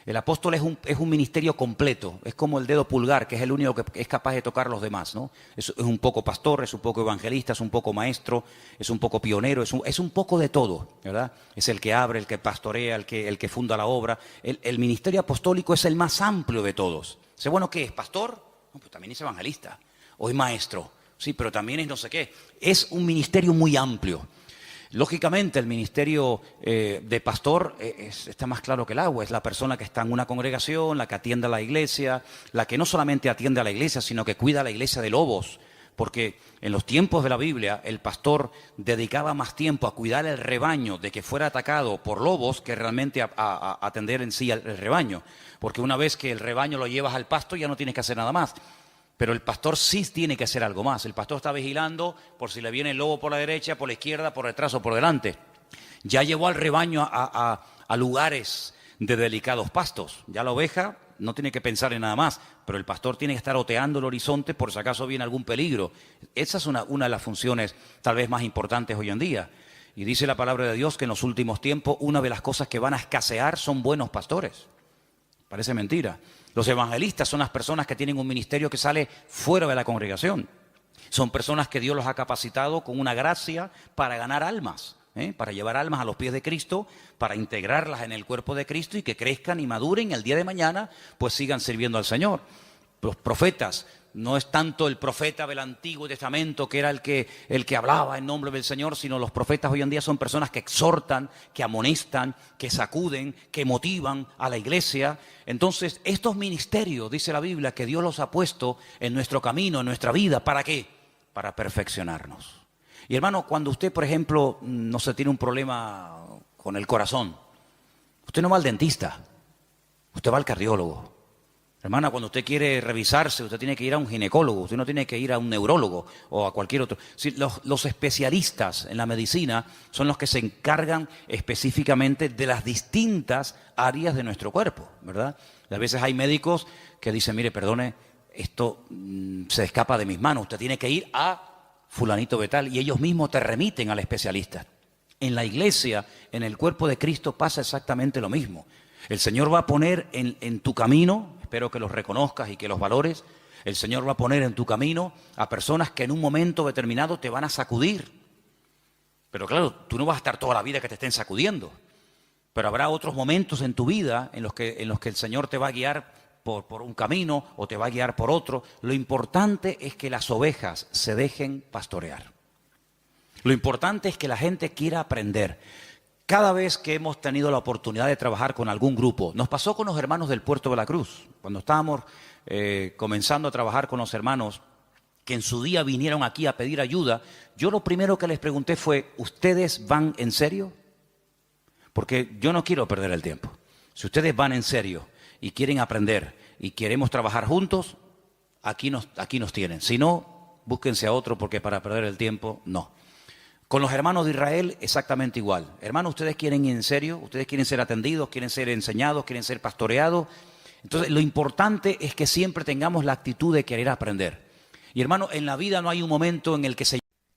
El apóstol es un ministerio completo, es como el dedo pulgar, que es el único que es capaz de tocar a los demás, ¿no? Es un poco pastor, es un poco evangelista, es un poco maestro, es un poco pionero, es un poco de todo, ¿verdad? Es el que abre, el que pastorea, el que funda la obra. El ministerio apostólico es el más amplio de todos. ¿Sé bueno qué es? ¿Pastor? No, pues también es evangelista. O es maestro, sí, pero también es no sé qué. Es un ministerio muy amplio. Lógicamente el ministerio de pastor está más claro que el agua, es la persona que está en una congregación, la que atiende a la iglesia, la que no solamente atiende a la iglesia, sino que cuida a la iglesia de lobos, porque en los tiempos de la Biblia el pastor dedicaba más tiempo a cuidar el rebaño de que fuera atacado por lobos que realmente a atender en sí el rebaño, porque una vez que el rebaño lo llevas al pasto ya no tienes que hacer nada más. Pero el pastor sí tiene que hacer algo más. El pastor está vigilando por si le viene el lobo por la derecha, por la izquierda, por detrás o por delante. Ya llevó al rebaño a lugares de delicados pastos. Ya la oveja no tiene que pensar en nada más, pero el pastor tiene que estar oteando el horizonte por si acaso viene algún peligro. Esa es una de las funciones tal vez más importantes hoy en día. Y dice la palabra de Dios que en los últimos tiempos una de las cosas que van a escasear son buenos pastores. Parece mentira. Los evangelistas son las personas que tienen un ministerio que sale fuera de la congregación. Son personas que Dios los ha capacitado con una gracia para ganar almas, para llevar almas a los pies de Cristo, para integrarlas en el cuerpo de Cristo y que crezcan y maduren y el día de mañana pues sigan sirviendo al Señor. Los profetas, no es tanto el profeta del Antiguo Testamento que era el que hablaba en nombre del Señor, sino los profetas hoy en día son personas que exhortan, que amonestan, que sacuden, que motivan a la iglesia. Entonces, estos ministerios, dice la Biblia, que Dios los ha puesto en nuestro camino, en nuestra vida, ¿para qué? Para perfeccionarnos. Y hermano, cuando usted, por ejemplo, no se tiene un problema con el corazón, usted no va al dentista, usted va al cardiólogo. Hermana, cuando usted quiere revisarse, usted tiene que ir a un ginecólogo, usted no tiene que ir a un neurólogo o a cualquier otro. Sí, los especialistas en la medicina son los que se encargan específicamente de las distintas áreas de nuestro cuerpo, ¿verdad? Y a veces hay médicos que dicen, mire, perdone, esto se escapa de mis manos, usted tiene que ir a fulanito de tal, y ellos mismos te remiten al especialista. En la iglesia, en el cuerpo de Cristo pasa exactamente lo mismo. El Señor va a poner en tu camino, espero que los reconozcas y que los valores, el Señor va a poner en tu camino a personas que en un momento determinado te van a sacudir. Pero claro, tú no vas a estar toda la vida que te estén sacudiendo, pero habrá otros momentos en tu vida en los que el Señor te va a guiar por un camino o te va a guiar por otro. Lo importante es que las ovejas se dejen pastorear. Lo importante es que la gente quiera aprender. Cada vez que hemos tenido la oportunidad de trabajar con algún grupo, nos pasó con los hermanos del Puerto de la Cruz, cuando estábamos comenzando a trabajar con los hermanos que en su día vinieron aquí a pedir ayuda, yo lo primero que les pregunté fue, ¿ustedes van en serio? Porque yo no quiero perder el tiempo. Si ustedes van en serio y quieren aprender y queremos trabajar juntos, aquí nos tienen. Si no, búsquense a otro porque para perder el tiempo, no. Con los hermanos de Israel, exactamente igual. Hermanos, ¿ustedes quieren ir en serio? ¿Ustedes quieren ser atendidos? ¿Quieren ser enseñados? ¿Quieren ser pastoreados? Entonces, lo importante es que siempre tengamos la actitud de querer aprender. Y hermano, en la vida no hay un momento en el que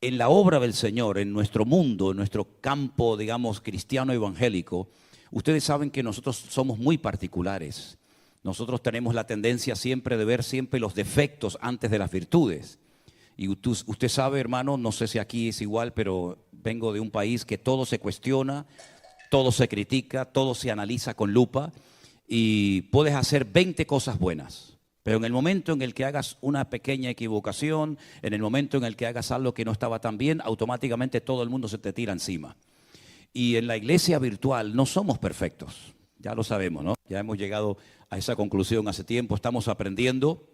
en la obra del Señor, en nuestro mundo, en nuestro campo, digamos, cristiano evangélico, ustedes saben que nosotros somos muy particulares. Nosotros tenemos la tendencia siempre de ver siempre los defectos antes de las virtudes. Y usted sabe, hermano, no sé si aquí es igual, pero vengo de un país que todo se cuestiona, todo se critica, todo se analiza con lupa y puedes hacer 20 cosas buenas. Pero en el momento en el que hagas una pequeña equivocación, en el momento en el que hagas algo que no estaba tan bien, automáticamente todo el mundo se te tira encima. Y en la iglesia virtual no somos perfectos, ya lo sabemos, ¿no? Ya hemos llegado a esa conclusión hace tiempo, estamos aprendiendo.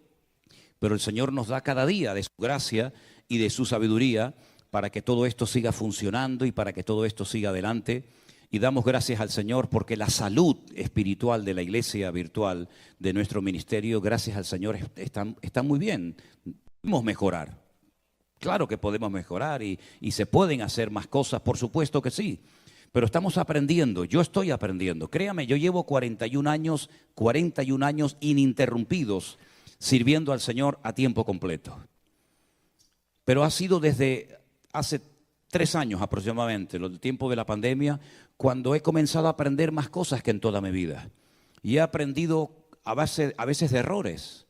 Pero el Señor nos da cada día de su gracia y de su sabiduría para que todo esto siga funcionando y para que todo esto siga adelante. Y damos gracias al Señor porque la salud espiritual de la iglesia virtual, de nuestro ministerio, gracias al Señor, está muy bien. Podemos mejorar. Claro que podemos mejorar y se pueden hacer más cosas, por supuesto que sí. Pero estamos aprendiendo, yo estoy aprendiendo. Créame, yo llevo 41 años ininterrumpidos sirviendo al Señor a tiempo completo. Pero ha sido desde hace 3 años aproximadamente, el tiempo de la pandemia, cuando he comenzado a aprender más cosas que en toda mi vida. Y he aprendido a veces de errores,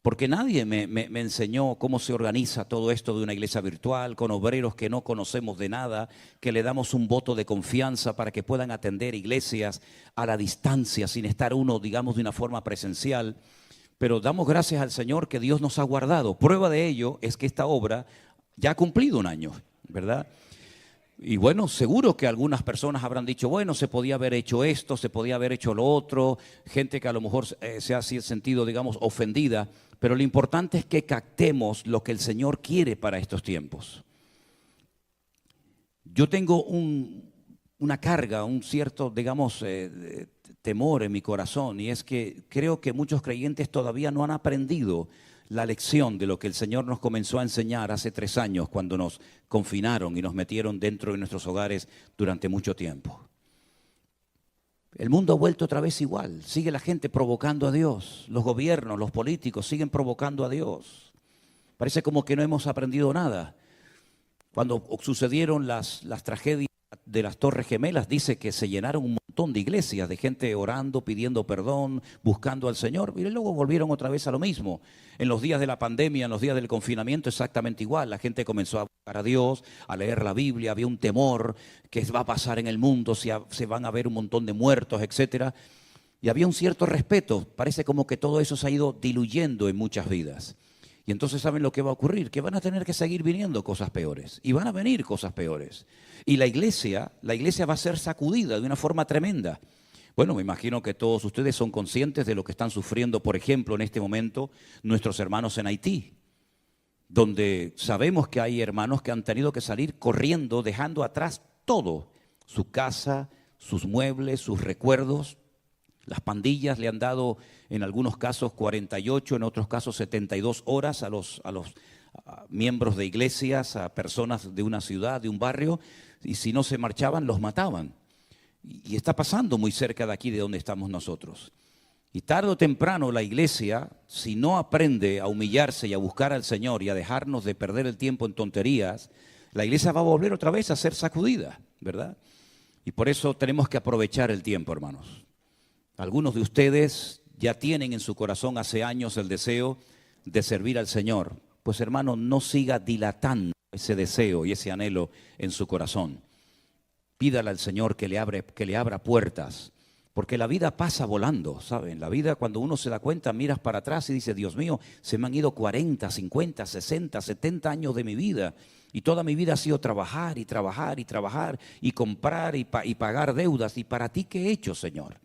porque nadie me enseñó cómo se organiza todo esto de una iglesia virtual, con obreros que no conocemos de nada, que le damos un voto de confianza para que puedan atender iglesias a la distancia, sin estar uno, digamos, de una forma presencial. Pero damos gracias al Señor que Dios nos ha guardado. Prueba de ello es que esta obra ya ha cumplido 1 año, ¿verdad? Y bueno, seguro que algunas personas habrán dicho, bueno, se podía haber hecho esto, se podía haber hecho lo otro, gente que a lo mejor se ha sentido, digamos, ofendida, pero lo importante es que captemos lo que el Señor quiere para estos tiempos. Yo tengo una carga, un cierto, digamos, temor en mi corazón, y es que creo que muchos creyentes todavía no han aprendido la lección de lo que el Señor nos comenzó a enseñar hace 3 años cuando nos confinaron y nos metieron dentro de nuestros hogares durante mucho tiempo. El mundo ha vuelto otra vez igual, sigue la gente provocando a Dios, los gobiernos, los políticos siguen provocando a Dios. Parece como que no hemos aprendido nada. Cuando sucedieron las tragedias de las Torres Gemelas, dice que se llenaron un montón de iglesias, de gente orando, pidiendo perdón, buscando al Señor, y luego volvieron otra vez a lo mismo. En los días de la pandemia, en los días del confinamiento, exactamente igual. La gente comenzó a buscar a Dios, a leer la Biblia, había un temor, ¿qué va a pasar en el mundo? Si se van a ver un montón de muertos, etcétera. Y había un cierto respeto. Parece como que todo eso se ha ido diluyendo en muchas vidas. Y entonces ¿saben lo que va a ocurrir? Que van a tener que seguir viniendo cosas peores. Y van a venir cosas peores. Y la iglesia va a ser sacudida de una forma tremenda. Bueno, me imagino que todos ustedes son conscientes de lo que están sufriendo, por ejemplo, en este momento, nuestros hermanos en Haití, donde sabemos que hay hermanos que han tenido que salir corriendo, dejando atrás todo, su casa, sus muebles, sus recuerdos. Las pandillas le han dado en algunos casos 48, en otros casos 72 horas a los miembros de iglesias, a personas de una ciudad, de un barrio, y si no se marchaban, los mataban. Y está pasando muy cerca de aquí de donde estamos nosotros. Y tarde o temprano la iglesia, si no aprende a humillarse y a buscar al Señor y a dejarnos de perder el tiempo en tonterías, la iglesia va a volver otra vez a ser sacudida, ¿verdad? Y por eso tenemos que aprovechar el tiempo, hermanos. Algunos de ustedes ya tienen en su corazón hace años el deseo de servir al Señor. Pues hermano, no siga dilatando ese deseo y ese anhelo en su corazón. Pídale al Señor que le abra puertas, porque la vida pasa volando, ¿saben? La vida, cuando uno se da cuenta, miras para atrás y dices, Dios mío, se me han ido 40, 50, 60, 70 años de mi vida. Y toda mi vida ha sido trabajar y trabajar y trabajar y comprar y pagar deudas. ¿Y para ti qué he hecho, Señor?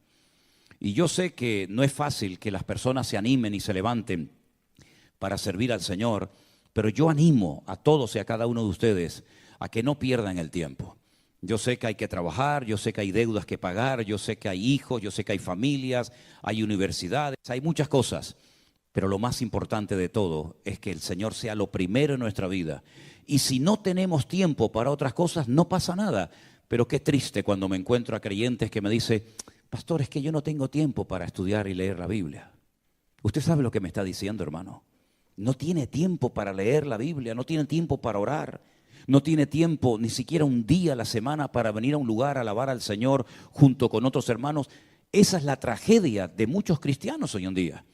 Y yo sé que no es fácil que las personas se animen y se levanten para servir al Señor, pero yo animo a todos y a cada uno de ustedes a que no pierdan el tiempo. Yo sé que hay que trabajar, yo sé que hay deudas que pagar, yo sé que hay hijos, yo sé que hay familias, hay universidades, hay muchas cosas. Pero lo más importante de todo es que el Señor sea lo primero en nuestra vida. Y si no tenemos tiempo para otras cosas, no pasa nada. Pero qué triste cuando me encuentro a creyentes que me dicen, pastor, es que yo no tengo tiempo para estudiar y leer la Biblia. Usted sabe lo que me está diciendo, hermano. No tiene tiempo para leer la Biblia, no tiene tiempo para orar. No tiene tiempo ni siquiera un día a la semana para venir a un lugar a alabar al Señor junto con otros hermanos. Esa es la tragedia de muchos cristianos hoy en día.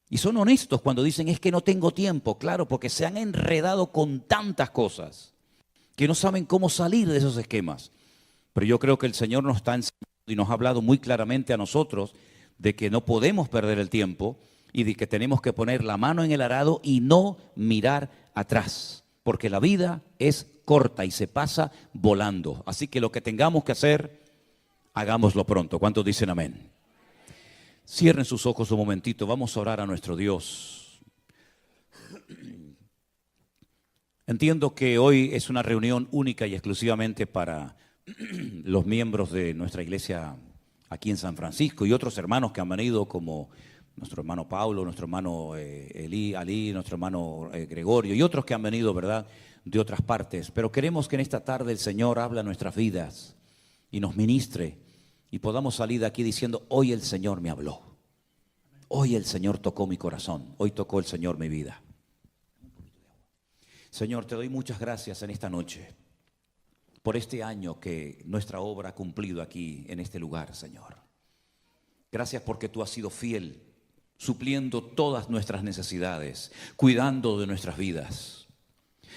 Y son honestos cuando dicen, es que no tengo tiempo. Claro, porque se han enredado con tantas cosas que no saben cómo salir de esos esquemas. Pero yo creo que el Señor nos está enseñando y nos ha hablado muy claramente a nosotros de que no podemos perder el tiempo y de que tenemos que poner la mano en el arado y no mirar atrás. Porque la vida es corta y se pasa volando. Así que lo que tengamos que hacer, hagámoslo pronto. ¿Cuántos dicen amén? Cierren sus ojos un momentito. Vamos a orar a nuestro Dios. Entiendo que hoy es una reunión única y exclusivamente para los miembros de nuestra iglesia aquí en San Francisco y otros hermanos que han venido como nuestro hermano Pablo, nuestro hermano Ali, nuestro hermano Gregorio y otros que han venido, ¿verdad?, de otras partes. Pero queremos que en esta tarde el Señor hable a nuestras vidas y nos ministre y podamos salir de aquí diciendo, hoy el Señor me habló. Hoy el Señor tocó mi corazón. Hoy tocó el Señor mi vida. Señor, te doy muchas gracias en esta noche por este año que nuestra obra ha cumplido aquí en este lugar, Señor. Gracias porque tú has sido fiel, supliendo todas nuestras necesidades, cuidando de nuestras vidas,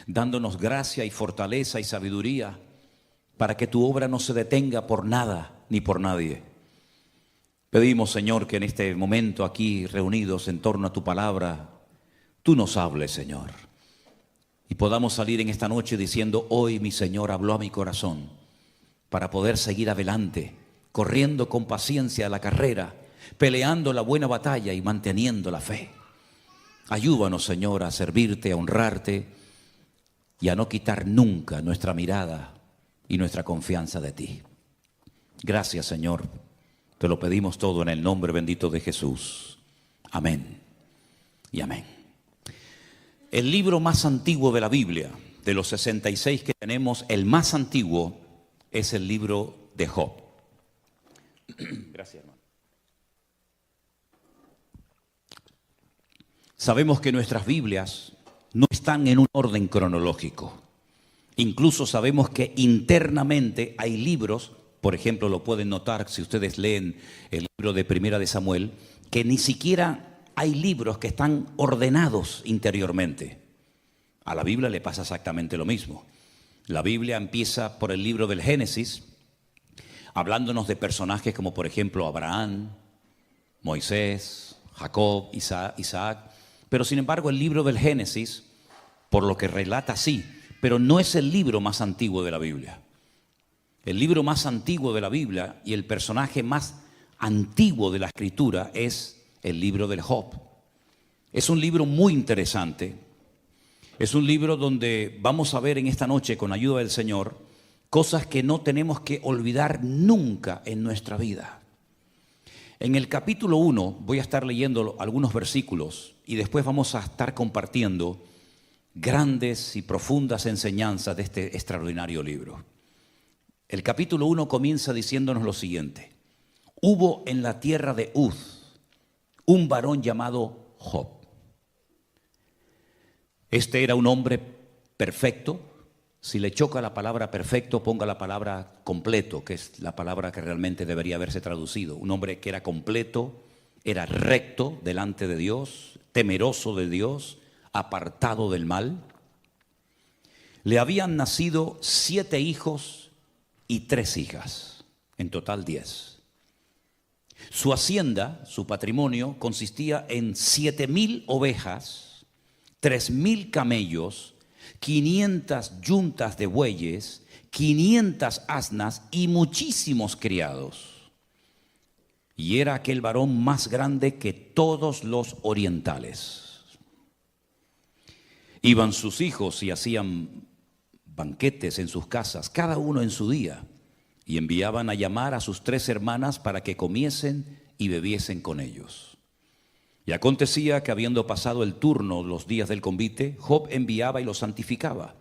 dándonos gracia y fortaleza y sabiduría para que tu obra no se detenga por nada ni por nadie. Pedimos, Señor, que en este momento aquí reunidos en torno a tu palabra, tú nos hables, Señor, y podamos salir en esta noche diciendo, hoy mi Señor habló a mi corazón para poder seguir adelante, corriendo con paciencia la carrera, peleando la buena batalla y manteniendo la fe. Ayúdanos, Señor, a servirte, a honrarte y a no quitar nunca nuestra mirada y nuestra confianza de ti. Gracias, Señor. Te lo pedimos todo en el nombre bendito de Jesús. Amén y amén. El libro más antiguo de la Biblia, de los 66 que tenemos, el más antiguo es el libro de Job. Gracias, hermano. Sabemos que nuestras Biblias no están en un orden cronológico. Incluso sabemos que internamente hay libros, por ejemplo, lo pueden notar si ustedes leen el libro de Primera de Samuel, que ni siquiera hay libros que están ordenados interiormente. A la Biblia le pasa exactamente lo mismo. La Biblia empieza por el libro del Génesis, hablándonos de personajes como por ejemplo Abraham, Moisés, Jacob, Isaac. Pero sin embargo el libro del Génesis, por lo que relata sí, pero no es el libro más antiguo de la Biblia. El libro más antiguo de la Biblia y el personaje más antiguo de la Escritura es el libro del Job. Es un libro muy interesante. Es un libro donde vamos a ver en esta noche, con ayuda del Señor, cosas que no tenemos que olvidar nunca en nuestra vida. En el capítulo 1 voy a estar leyendo algunos versículos y después vamos a estar compartiendo grandes y profundas enseñanzas de este extraordinario libro. El capítulo 1 comienza diciéndonos lo siguiente: hubo en la tierra de Uz un varón llamado Job. Este era un hombre perfecto. Si le choca la palabra perfecto, ponga la palabra completo, que es la palabra que realmente debería haberse traducido. Un hombre que era completo, era recto delante de Dios, temeroso de Dios, apartado del mal. Le habían nacido 7 hijos y 3 hijas, en total 10. Su hacienda, su patrimonio, consistía en 7,000 ovejas, 3,000 camellos, 500 yuntas de bueyes, 500 asnas y muchísimos criados. Y era aquel varón más grande que todos los orientales. Iban sus hijos y hacían banquetes en sus casas, cada uno en su día, y enviaban a llamar a sus 3 hermanas para que comiesen y bebiesen con ellos. Y acontecía que habiendo pasado el turno los días del convite, Job enviaba y los santificaba.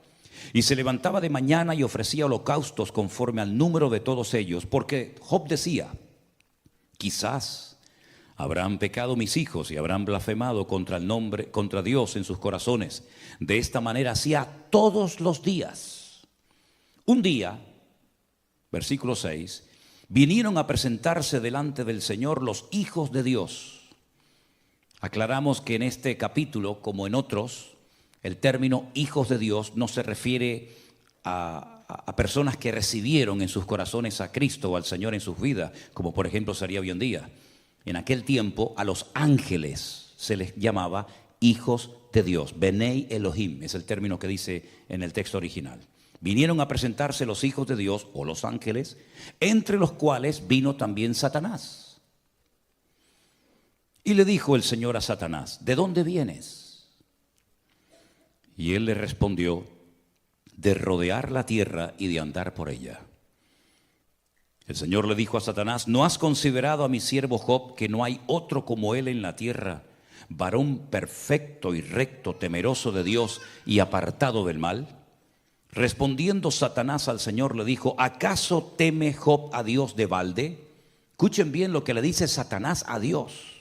Y se levantaba de mañana y ofrecía holocaustos conforme al número de todos ellos, porque Job decía: quizás habrán pecado mis hijos y habrán blasfemado contra Dios en sus corazones. De esta manera hacía todos los días. Un día, versículo 6, vinieron a presentarse delante del Señor los hijos de Dios. Aclaramos que en este capítulo, como en otros, el término hijos de Dios no se refiere a personas que recibieron en sus corazones a Cristo o al Señor en sus vidas, como por ejemplo sería hoy en día. En aquel tiempo a los ángeles se les llamaba hijos de Dios. Benei Elohim es el término que dice en el texto original. Vinieron a presentarse los hijos de Dios o los ángeles, entre los cuales vino también Satanás. Y le dijo el Señor a Satanás: ¿de dónde vienes? Y él le respondió: de rodear la tierra y de andar por ella. El Señor le dijo a Satanás: ¿no has considerado a mi siervo Job, que no hay otro como él en la tierra, varón perfecto y recto, temeroso de Dios y apartado del mal? Respondiendo Satanás al Señor le dijo: ¿acaso teme Job a Dios de balde? Escuchen bien lo que le dice Satanás a Dios.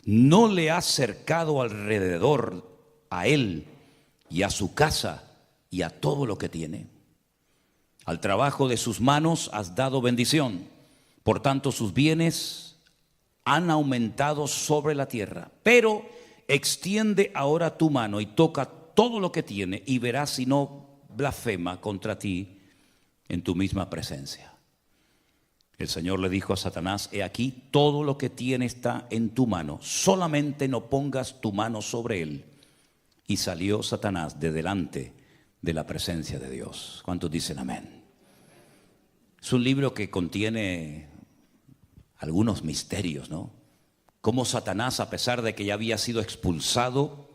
¿No le has cercado alrededor a él y a su casa y a todo lo que tiene? Al trabajo de sus manos has dado bendición, por tanto sus bienes han aumentado sobre la tierra. Pero extiende ahora tu mano y toca todo lo que tiene y verás si no blasfema contra ti en tu misma presencia. El Señor le dijo a Satanás: he aquí, todo lo que tiene está en tu mano, solamente no pongas tu mano sobre él. Y salió Satanás de delante de la presencia de Dios. ¿Cuántos dicen amén? Es un libro que contiene algunos misterios, ¿no? Cómo Satanás, a pesar de que ya había sido expulsado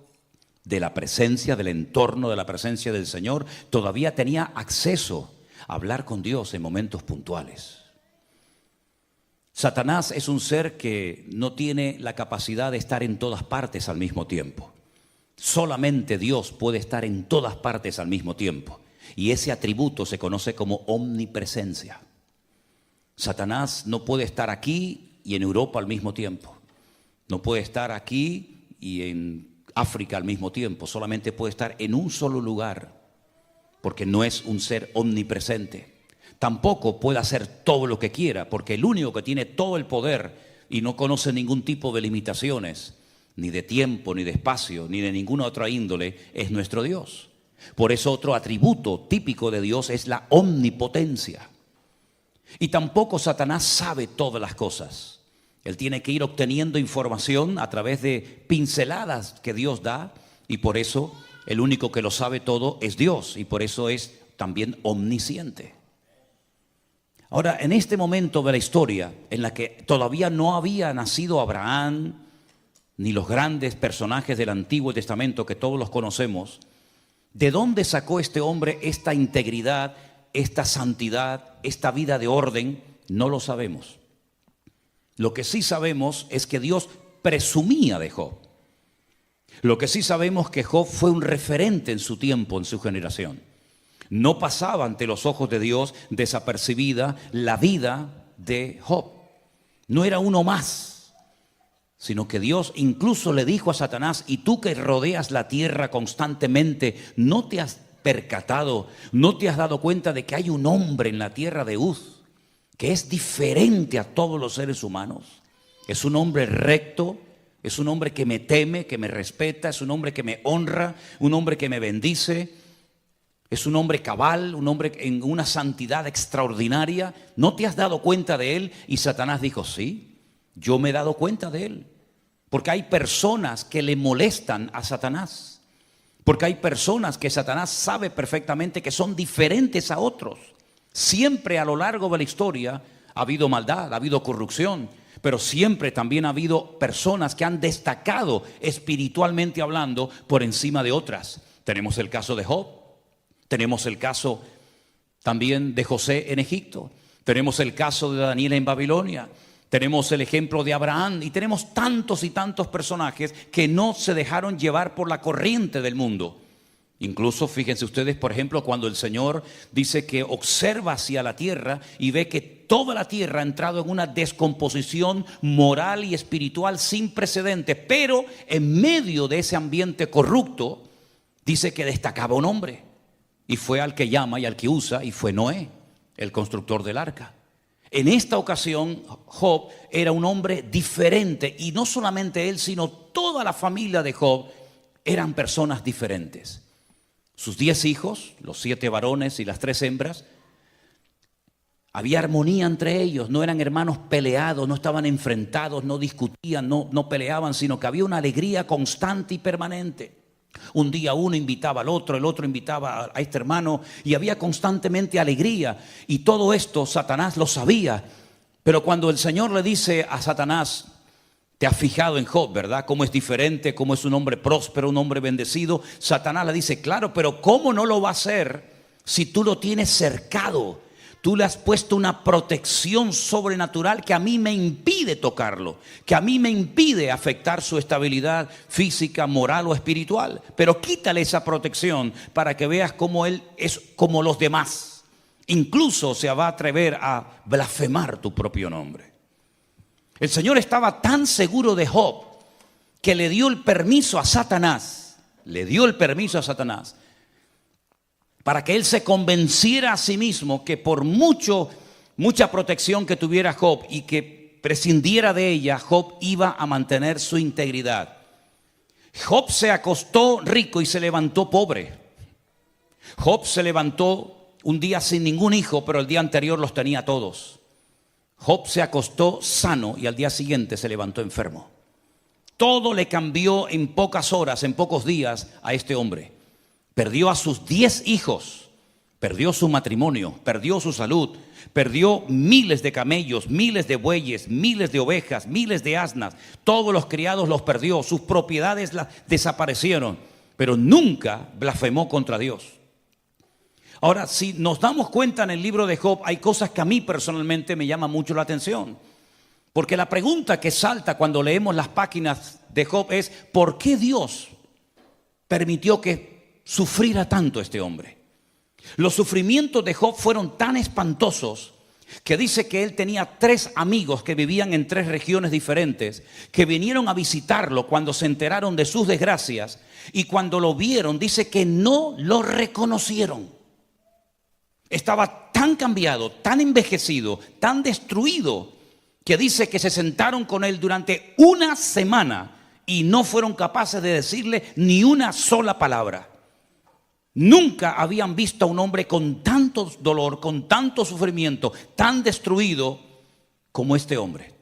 de la presencia, del entorno de la presencia del Señor, todavía tenía acceso a hablar con Dios en momentos puntuales. Satanás es un ser que no tiene la capacidad de estar en todas partes al mismo tiempo. Solamente Dios puede estar en todas partes al mismo tiempo. Y ese atributo se conoce como omnipresencia. Satanás no puede estar aquí y en Europa al mismo tiempo. No puede estar aquí y en África al mismo tiempo. Solamente puede estar en un solo lugar, porque no es un ser omnipresente. Tampoco puede hacer todo lo que quiera, porque el único que tiene todo el poder y no conoce ningún tipo de limitaciones, ni de tiempo, ni de espacio, ni de ninguna otra índole, es nuestro Dios. Por eso otro atributo típico de Dios es la omnipotencia. Y tampoco Satanás sabe todas las cosas. Él tiene que ir obteniendo información a través de pinceladas que Dios da, y por eso el único que lo sabe todo es Dios, y por eso es también omnisciente. Ahora, en este momento de la historia en la que todavía no había nacido Abraham, ni los grandes personajes del Antiguo Testamento que todos los conocemos, ¿de dónde sacó este hombre esta integridad, esta santidad, esta vida de orden? No lo sabemos. Lo que sí sabemos es que Dios presumía de Job. Lo que sí sabemos es que Job fue un referente en su tiempo, en su generación. No pasaba ante los ojos de Dios desapercibida la vida de Job. No era uno más, sino que Dios incluso le dijo a Satanás: y tú que rodeas la tierra constantemente, ¿no te has percatado, no te has dado cuenta de que hay un hombre en la tierra de Uz que es diferente a todos los seres humanos? Es un hombre recto, es un hombre que me teme, que me respeta, es un hombre que me honra, un hombre que me bendice. Es un hombre cabal, un hombre en una santidad extraordinaria. ¿No te has dado cuenta de él? Y Satanás dijo: sí, yo me he dado cuenta de él. Porque hay personas que le molestan a Satanás. Porque hay personas que Satanás sabe perfectamente que son diferentes a otros. Siempre a lo largo de la historia ha habido maldad, ha habido corrupción, pero siempre también ha habido personas que han destacado espiritualmente hablando por encima de otras. Tenemos el caso de Job. Tenemos el caso también de José en Egipto. Tenemos el caso de Daniel en Babilonia. Tenemos el ejemplo de Abraham. Y tenemos tantos y tantos personajes que no se dejaron llevar por la corriente del mundo. Incluso fíjense ustedes, por ejemplo, cuando el Señor dice que observa hacia la tierra y ve que toda la tierra ha entrado en una descomposición moral y espiritual sin precedentes. Pero en medio de ese ambiente corrupto, dice que destacaba un hombre. Y fue al que llama y al que usa, y fue Noé, el constructor del arca. En esta ocasión, Job era un hombre diferente, y no solamente él, sino toda la familia de Job eran personas diferentes. Sus 10 hijos, los 7 varones y las 3 hembras, había armonía entre ellos, no eran hermanos peleados, no estaban enfrentados, no discutían, no peleaban, sino que había una alegría constante y permanente. Un día uno invitaba al otro, el otro invitaba a este hermano, y había constantemente alegría. Y todo esto Satanás lo sabía. Pero cuando el Señor le dice a Satanás: te has fijado en Job, ¿verdad? Cómo es diferente, cómo es un hombre próspero, un hombre bendecido. Satanás le dice: claro, pero ¿cómo no lo va a hacer si tú lo tienes cercado? Tú le has puesto una protección sobrenatural que a mí me impide tocarlo, que a mí me impide afectar su estabilidad física, moral o espiritual. Pero quítale esa protección para que veas cómo él es como los demás. Incluso se va a atrever a blasfemar tu propio nombre. El Señor estaba tan seguro de Job que le dio el permiso a Satanás. Para que él se convenciera a sí mismo que por mucha protección que tuviera Job y que prescindiera de ella, Job iba a mantener su integridad. Job se acostó rico y se levantó pobre. Job se levantó un día sin ningún hijo, pero el día anterior los tenía todos. Job se acostó sano y al día siguiente se levantó enfermo. Todo le cambió en pocas horas, en pocos días a este hombre. Perdió a sus 10 hijos, perdió su matrimonio, perdió su salud, perdió miles de camellos, miles de bueyes, miles de ovejas, miles de asnas. Todos los criados los perdió, sus propiedades desaparecieron, pero nunca blasfemó contra Dios. Ahora, si nos damos cuenta en el libro de Job, hay cosas que a mí personalmente me llaman mucho la atención. Porque la pregunta que salta cuando leemos las páginas de Job es: ¿por qué Dios permitió que sufriera tanto este hombre? Los sufrimientos de Job fueron tan espantosos que dice que él tenía 3 amigos que vivían en 3 regiones diferentes, que vinieron a visitarlo cuando se enteraron de sus desgracias, y cuando lo vieron dice que no lo reconocieron. Estaba tan cambiado, tan envejecido, tan destruido, que dice que se sentaron con él durante una semana y no fueron capaces de decirle ni una sola palabra. Nunca habían visto a un hombre con tanto dolor, con tanto sufrimiento, tan destruido como este hombre.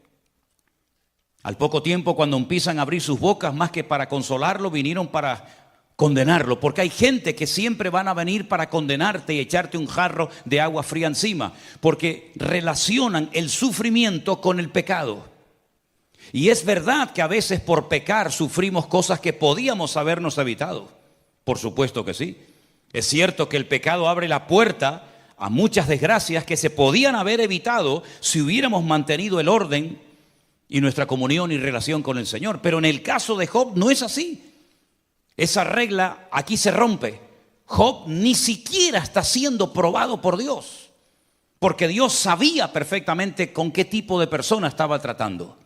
Al poco tiempo, cuando empiezan a abrir sus bocas, más que para consolarlo, vinieron para condenarlo. Porque hay gente que siempre van a venir para condenarte y echarte un jarro de agua fría encima, porque relacionan el sufrimiento con el pecado. Y es verdad que a veces por pecar sufrimos cosas que podíamos habernos evitado. Por supuesto que sí. Es cierto que el pecado abre la puerta a muchas desgracias que se podían haber evitado si hubiéramos mantenido el orden y nuestra comunión y relación con el Señor. Pero en el caso de Job no es así. Esa regla aquí se rompe. Job ni siquiera está siendo probado por Dios, porque Dios sabía perfectamente con qué tipo de persona estaba tratando.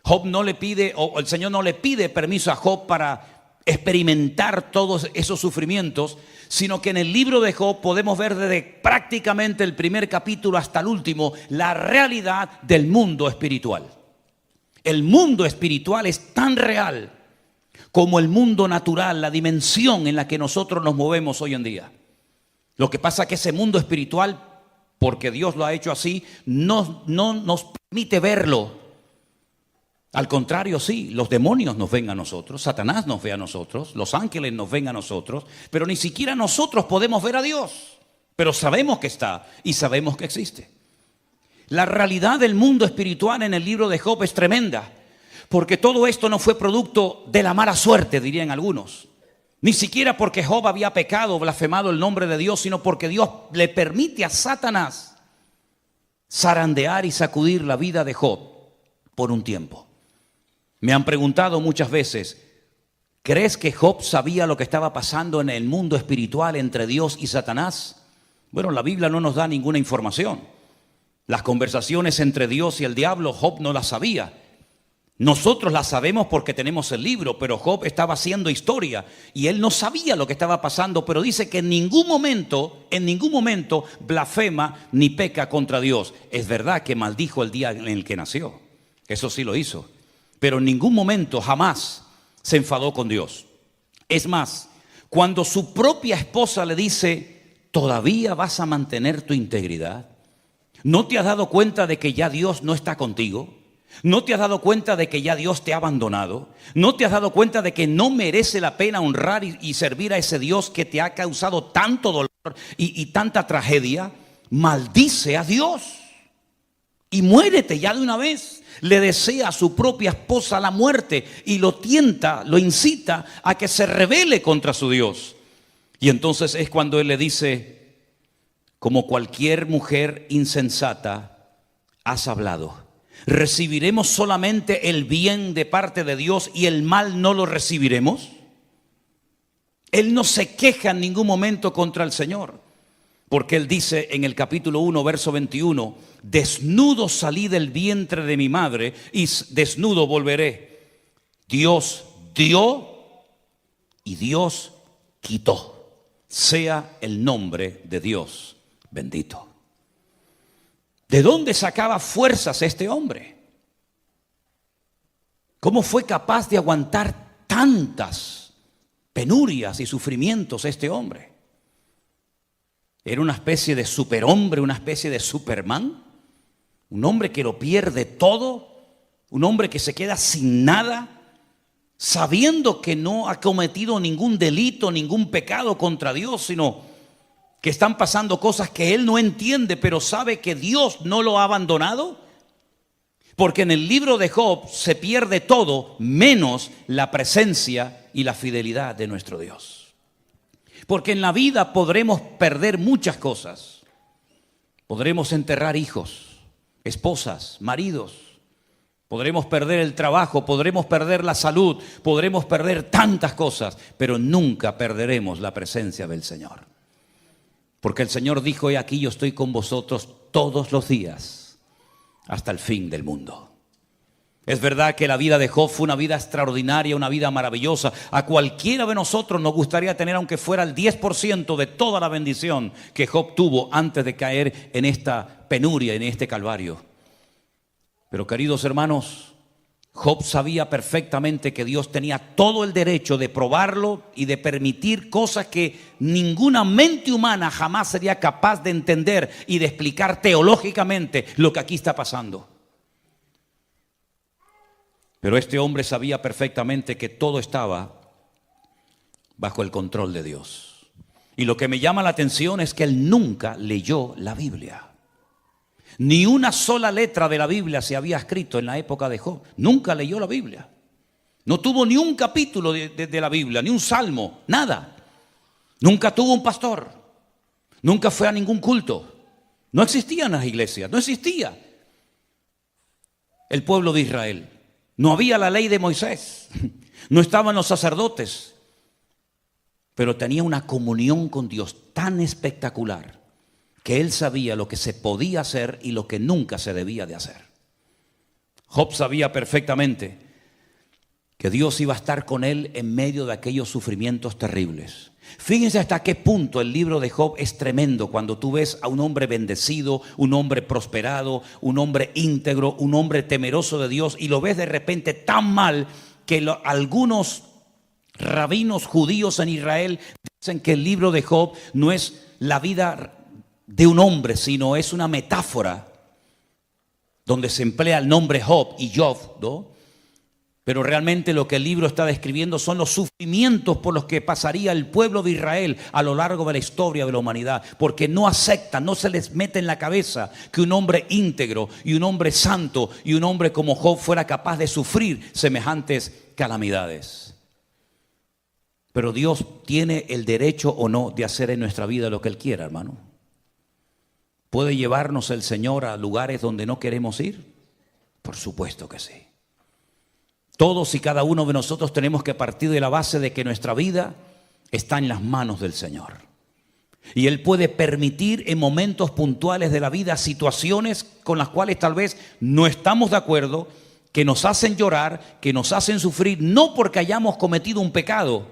Job no le pide, o el Señor no le pide permiso a Job para experimentar todos esos sufrimientos, sino que en el libro de Job podemos ver desde prácticamente el primer capítulo hasta el último la realidad del mundo espiritual. El mundo espiritual es tan real como el mundo natural, la dimensión en la que nosotros nos movemos hoy en día. Lo que pasa es que ese mundo espiritual, porque Dios lo ha hecho así, no nos permite verlo. Al contrario, sí, los demonios nos ven a nosotros, Satanás nos ve a nosotros, los ángeles nos ven a nosotros, pero ni siquiera nosotros podemos ver a Dios. Pero sabemos que está y sabemos que existe. La realidad del mundo espiritual en el libro de Job es tremenda, porque todo esto no fue producto de la mala suerte, dirían algunos. Ni siquiera porque Job había pecado, blasfemado el nombre de Dios, sino porque Dios le permite a Satanás zarandear y sacudir la vida de Job por un tiempo. Me han preguntado muchas veces, ¿crees que Job sabía lo que estaba pasando en el mundo espiritual entre Dios y Satanás? Bueno, la Biblia no nos da ninguna información. Las conversaciones entre Dios y el diablo, Job no las sabía. Nosotros las sabemos porque tenemos el libro, pero Job estaba haciendo historia y él no sabía lo que estaba pasando, pero dice que en ningún momento blasfema ni peca contra Dios. Es verdad que maldijo el día en el que nació, eso sí lo hizo. Pero en ningún momento, jamás, se enfadó con Dios. Es más, cuando su propia esposa le dice, ¿todavía vas a mantener tu integridad? ¿No te has dado cuenta de que ya Dios no está contigo? ¿No te has dado cuenta de que ya Dios te ha abandonado? ¿No te has dado cuenta de que no merece la pena honrar y servir a ese Dios que te ha causado tanto dolor y tanta tragedia? Maldice a Dios y muérete ya de una vez. Le desea a su propia esposa la muerte y lo tienta, lo incita a que se rebele contra su Dios. Y entonces es cuando él le dice, como cualquier mujer insensata, has hablado. ¿Recibiremos solamente el bien de parte de Dios y el mal no lo recibiremos? Él no se queja en ningún momento contra el Señor, porque él dice en el capítulo 1, verso 21, desnudo salí del vientre de mi madre y desnudo volveré. Dios dio y Dios quitó. Sea el nombre de Dios bendito. ¿De dónde sacaba fuerzas este hombre? ¿Cómo fue capaz de aguantar tantas penurias y sufrimientos este hombre? ¿Era una especie de superhombre, una especie de Superman? ¿Un hombre que lo pierde todo? ¿Un hombre que se queda sin nada? Sabiendo que no ha cometido ningún delito, ningún pecado contra Dios, sino que están pasando cosas que él no entiende, pero sabe que Dios no lo ha abandonado. Porque en el libro de Job se pierde todo menos la presencia y la fidelidad de nuestro Dios. Porque en la vida podremos perder muchas cosas. Podremos enterrar hijos, esposas, maridos, Podremos perder el trabajo, podremos perder la salud, podremos perder tantas cosas, pero nunca perderemos la presencia del Señor. Porque el Señor dijo: he aquí, yo estoy con vosotros todos los días hasta el fin del mundo. Es verdad que la vida de Job fue una vida extraordinaria, una vida maravillosa. A cualquiera de nosotros nos gustaría tener, aunque fuera el 10% de toda la bendición que Job tuvo antes de caer en esta penuria, en este calvario. Pero, queridos hermanos, Job sabía perfectamente que Dios tenía todo el derecho de probarlo y de permitir cosas que ninguna mente humana jamás sería capaz de entender y de explicar teológicamente lo que aquí está pasando. Pero este hombre sabía perfectamente que todo estaba bajo el control de Dios. Y lo que me llama la atención es que él nunca leyó la Biblia. Ni una sola letra de la Biblia se había escrito en la época de Job. Nunca leyó la Biblia. No tuvo ni un capítulo de la Biblia, ni un salmo, nada. Nunca tuvo un pastor. Nunca fue a ningún culto. No existían las iglesias, no existía el pueblo de Israel. No había la ley de Moisés, no estaban los sacerdotes, pero tenía una comunión con Dios tan espectacular que él sabía lo que se podía hacer y lo que nunca se debía de hacer. Job sabía perfectamente que Dios iba a estar con él en medio de aquellos sufrimientos terribles. Fíjense hasta qué punto el libro de Job es tremendo cuando tú ves a un hombre bendecido, un hombre prosperado, un hombre íntegro, un hombre temeroso de Dios, y lo ves de repente tan mal que algunos rabinos judíos en Israel dicen que el libro de Job no es la vida de un hombre, sino es una metáfora donde se emplea el nombre Job y Job, ¿no? Pero realmente lo que el libro está describiendo son los sufrimientos por los que pasaría el pueblo de Israel a lo largo de la historia de la humanidad, porque no aceptan, no se les mete en la cabeza que un hombre íntegro y un hombre santo y un hombre como Job fuera capaz de sufrir semejantes calamidades. Pero Dios tiene el derecho o no de hacer en nuestra vida lo que Él quiera, hermano. ¿Puede llevarnos el Señor a lugares donde no queremos ir? Por supuesto que sí. Todos y cada uno de nosotros tenemos que partir de la base de que nuestra vida está en las manos del Señor. Y Él puede permitir en momentos puntuales de la vida situaciones con las cuales tal vez no estamos de acuerdo, que nos hacen llorar, que nos hacen sufrir, no porque hayamos cometido un pecado,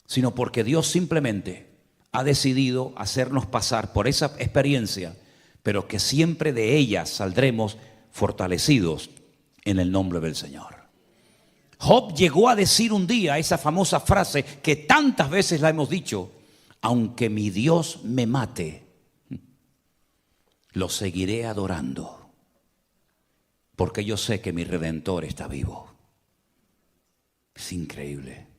sino porque Dios simplemente ha decidido hacernos pasar por esa experiencia, pero que siempre de ella saldremos fortalecidos en el nombre del Señor. Job llegó a decir un día esa famosa frase que tantas veces la hemos dicho: aunque mi Dios me mate, lo seguiré adorando, porque yo sé que mi Redentor está vivo. Es increíble.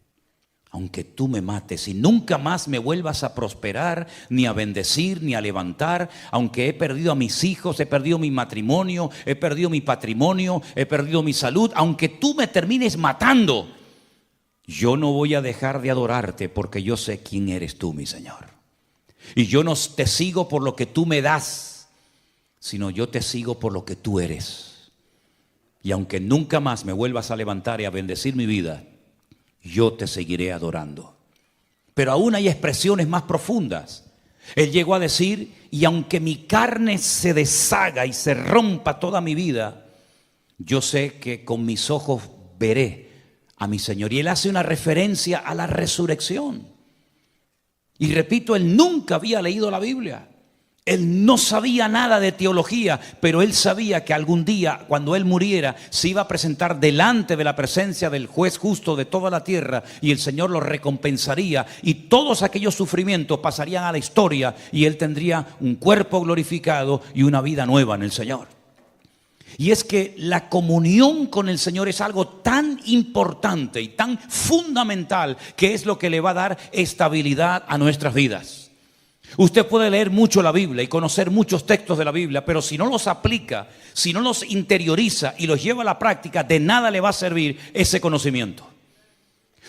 Aunque tú me mates y nunca más me vuelvas a prosperar, ni a bendecir, ni a levantar, aunque he perdido a mis hijos, he perdido mi matrimonio, he perdido mi patrimonio, he perdido mi salud, aunque tú me termines matando, yo no voy a dejar de adorarte, porque yo sé quién eres tú, mi Señor. Y yo no te sigo por lo que tú me das, sino yo te sigo por lo que tú eres. Y aunque nunca más me vuelvas a levantar y a bendecir mi vida, yo te seguiré adorando. Pero aún hay expresiones más profundas. Él llegó a decir: y aunque mi carne se deshaga y se rompa toda mi vida, yo sé que con mis ojos veré a mi Señor. Y él hace una referencia a la resurrección. Y repito, él nunca había leído la Biblia. Él no sabía nada de teología, pero él sabía que algún día, cuando él muriera, se iba a presentar delante de la presencia del juez justo de toda la tierra, y el Señor lo recompensaría, y todos aquellos sufrimientos pasarían a la historia, y él tendría un cuerpo glorificado y una vida nueva en el Señor. Y es que la comunión con el Señor es algo tan importante y tan fundamental, que es lo que le va a dar estabilidad a nuestras vidas. Usted puede leer mucho la Biblia y conocer muchos textos de la Biblia, pero si no los aplica, si no los interioriza y los lleva a la práctica, de nada le va a servir ese conocimiento.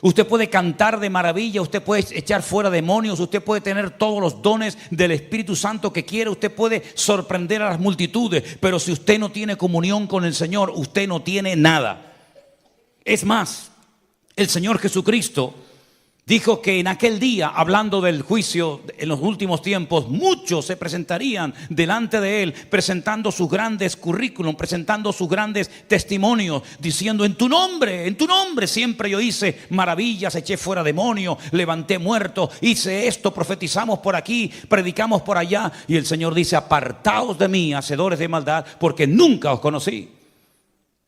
Usted puede cantar de maravilla, usted puede echar fuera demonios, usted puede tener todos los dones del Espíritu Santo que quiera, usted puede sorprender a las multitudes, pero si usted no tiene comunión con el Señor, usted no tiene nada. Es más, el Señor Jesucristo dijo que en aquel día, hablando del juicio en los últimos tiempos, muchos se presentarían delante de Él, presentando sus grandes currículum, presentando sus grandes testimonios, diciendo: en tu nombre siempre yo hice maravillas, eché fuera demonios, levanté muertos, hice esto, profetizamos por aquí, predicamos por allá. Y el Señor dice: apartaos de mí, hacedores de maldad, porque nunca os conocí.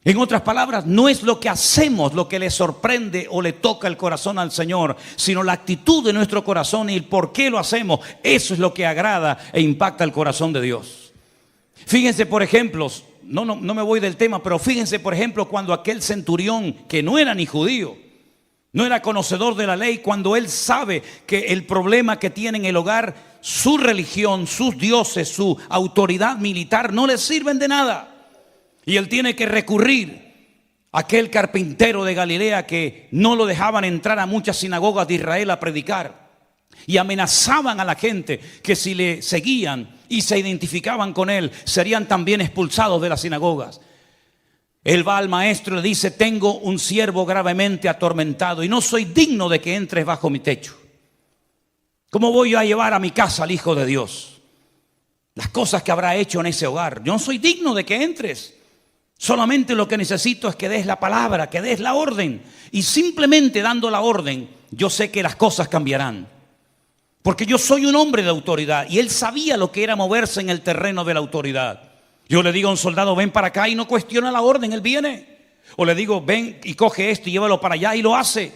En otras palabras, no es lo que hacemos lo que le sorprende o le toca el corazón al Señor, sino la actitud de nuestro corazón y el por qué lo hacemos. Eso es lo que agrada e impacta el corazón de Dios. Fíjense, por ejemplo, no me voy del tema, pero fíjense, por ejemplo, cuando aquel centurión, que no era ni judío, no era conocedor de la ley, cuando él sabe que el problema que tiene en el hogar, su religión, sus dioses, su autoridad militar no le sirven de nada. Y él tiene que recurrir a aquel carpintero de Galilea que no lo dejaban entrar a muchas sinagogas de Israel a predicar. Y amenazaban a la gente que si le seguían y se identificaban con él, serían también expulsados de las sinagogas. Él va al maestro y le dice: tengo un siervo gravemente atormentado y no soy digno de que entres bajo mi techo. ¿Cómo voy yo a llevar a mi casa al Hijo de Dios? Las cosas que habrá hecho en ese hogar. Yo no soy digno de que entres. Solamente lo que necesito es que des la palabra, que des la orden. Y simplemente dando la orden, yo sé que las cosas cambiarán. Porque yo soy un hombre de autoridad. Y él sabía lo que era moverse en el terreno de la autoridad. Yo le digo a un soldado: ven para acá, y no cuestiona la orden, él viene. O le digo: ven y coge esto y llévalo para allá, y lo hace.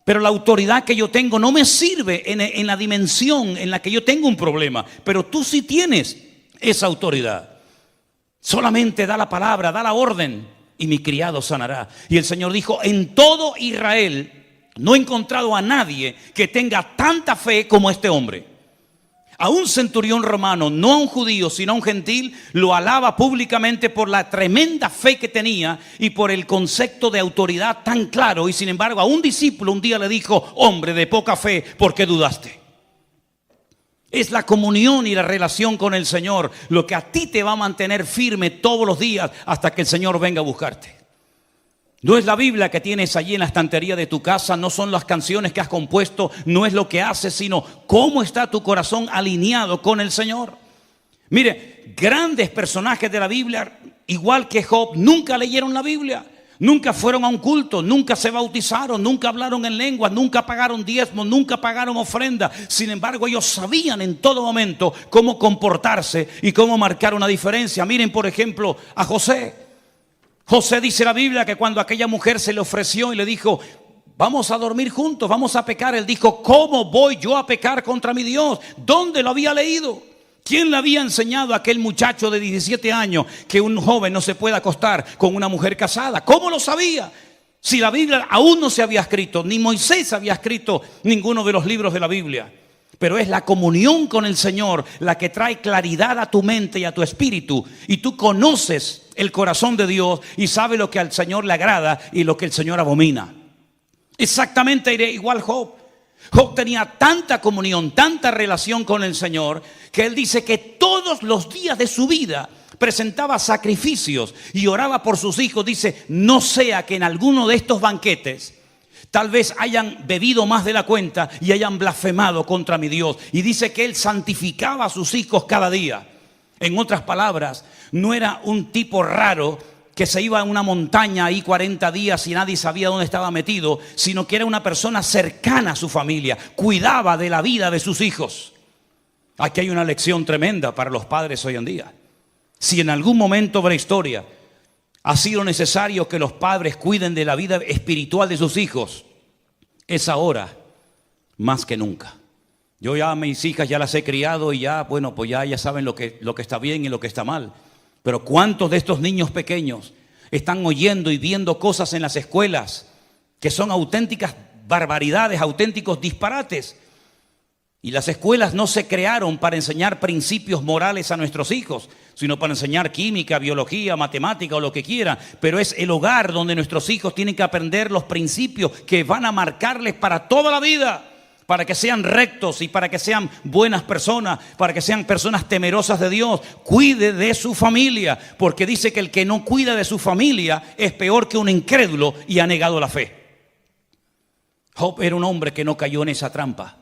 Pero la autoridad que yo tengo no me sirve en la dimensión en la que yo tengo un problema. Pero tú sí tienes esa autoridad. Solamente da la palabra, da la orden, y mi criado sanará. Y el Señor dijo: en todo Israel no he encontrado a nadie que tenga tanta fe como este hombre. A un centurión romano, no a un judío, sino a un gentil, lo alaba públicamente por la tremenda fe que tenía y por el concepto de autoridad tan claro. Y sin embargo, a un discípulo un día le dijo: hombre de poca fe, ¿por qué dudaste? Es la comunión y la relación con el Señor lo que a ti te va a mantener firme todos los días hasta que el Señor venga a buscarte. No es la Biblia que tienes allí en la estantería de tu casa, no son las canciones que has compuesto, no es lo que haces, sino cómo está tu corazón alineado con el Señor. Mire, grandes personajes de la Biblia, igual que Job, nunca leyeron la Biblia. Nunca fueron a un culto, nunca se bautizaron, nunca hablaron en lenguas, nunca pagaron diezmos, nunca pagaron ofrenda. Sin embargo, ellos sabían en todo momento cómo comportarse y cómo marcar una diferencia. Miren, por ejemplo, a José. José, dice la Biblia, que cuando aquella mujer se le ofreció y le dijo: vamos a dormir juntos, vamos a pecar, él dijo: ¿cómo voy yo a pecar contra mi Dios? ¿Dónde lo había leído? ¿Quién le había enseñado a aquel muchacho de 17 años que un joven no se puede acostar con una mujer casada? ¿Cómo lo sabía? Si la Biblia aún no se había escrito, ni Moisés había escrito ninguno de los libros de la Biblia. Pero es la comunión con el Señor la que trae claridad a tu mente y a tu espíritu. Y tú conoces el corazón de Dios y sabes lo que al Señor le agrada y lo que el Señor abomina. Exactamente igual Job. Job tenía tanta comunión, tanta relación con el Señor, que él dice que todos los días de su vida presentaba sacrificios y oraba por sus hijos. Dice: no sea que en alguno de estos banquetes tal vez hayan bebido más de la cuenta y hayan blasfemado contra mi Dios. Y dice que él santificaba a sus hijos cada día. En otras palabras, no era un tipo raro que se iba a una montaña ahí 40 días y nadie sabía dónde estaba metido, sino que era una persona cercana a su familia, cuidaba de la vida de sus hijos. Aquí hay una lección tremenda para los padres hoy en día. Si en algún momento de la historia ha sido necesario que los padres cuiden de la vida espiritual de sus hijos, es ahora más que nunca. Yo ya a mis hijas ya las he criado y ya, bueno, pues ya saben lo que está bien y lo que está mal. Pero ¿cuántos de estos niños pequeños están oyendo y viendo cosas en las escuelas que son auténticas barbaridades, auténticos disparates? Y las escuelas no se crearon para enseñar principios morales a nuestros hijos. sino para enseñar química, biología, matemática o lo que quiera, pero es el hogar donde nuestros hijos tienen que aprender los principios que van a marcarles para toda la vida, para que sean rectos y para que sean buenas personas, para que sean personas temerosas de Dios. Cuide de su familia, porque dice que el que no cuida de su familia es peor que un incrédulo y ha negado la fe. Job era un hombre que no cayó en esa trampa.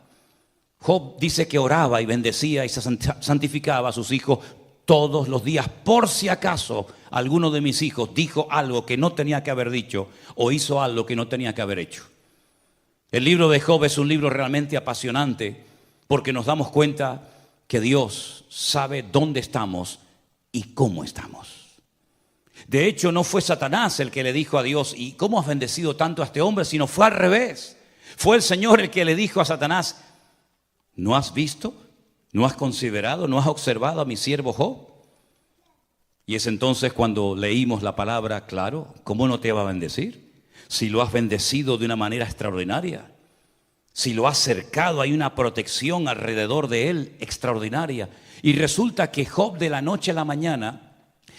Job dice que oraba y bendecía y se santificaba a sus hijos todos los días, por si acaso alguno de mis hijos dijo algo que no tenía que haber dicho o hizo algo que no tenía que haber hecho. El libro de Job es un libro realmente apasionante porque nos damos cuenta que Dios sabe dónde estamos y cómo estamos. De hecho, no fue Satanás el que le dijo a Dios, ¿y cómo has bendecido tanto a este hombre? Sino fue al revés. Fue el Señor el que le dijo a Satanás, ¿no has visto? ¿No has considerado? ¿No has observado a mi siervo Job? Y es entonces cuando leímos la palabra, claro, ¿cómo no te va a bendecir? Si lo has bendecido de una manera extraordinaria, si lo has cercado, hay una protección alrededor de él extraordinaria. Y resulta que Job de la noche a la mañana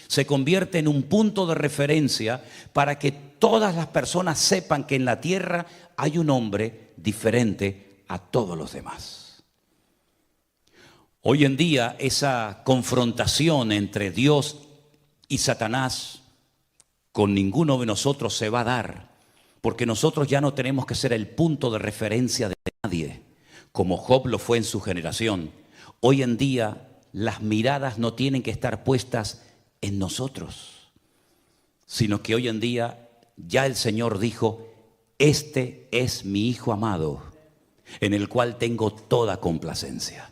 se convierte en un punto de referencia para que todas las personas sepan que en la tierra hay un hombre diferente a todos los demás. Hoy en día esa confrontación entre Dios y Satanás con ninguno de nosotros se va a dar, porque nosotros ya no tenemos que ser el punto de referencia de nadie, como Job lo fue en su generación. Hoy en día las miradas no tienen que estar puestas en nosotros, sino que hoy en día ya el Señor dijo, este es mi Hijo amado, en el cual tengo toda complacencia.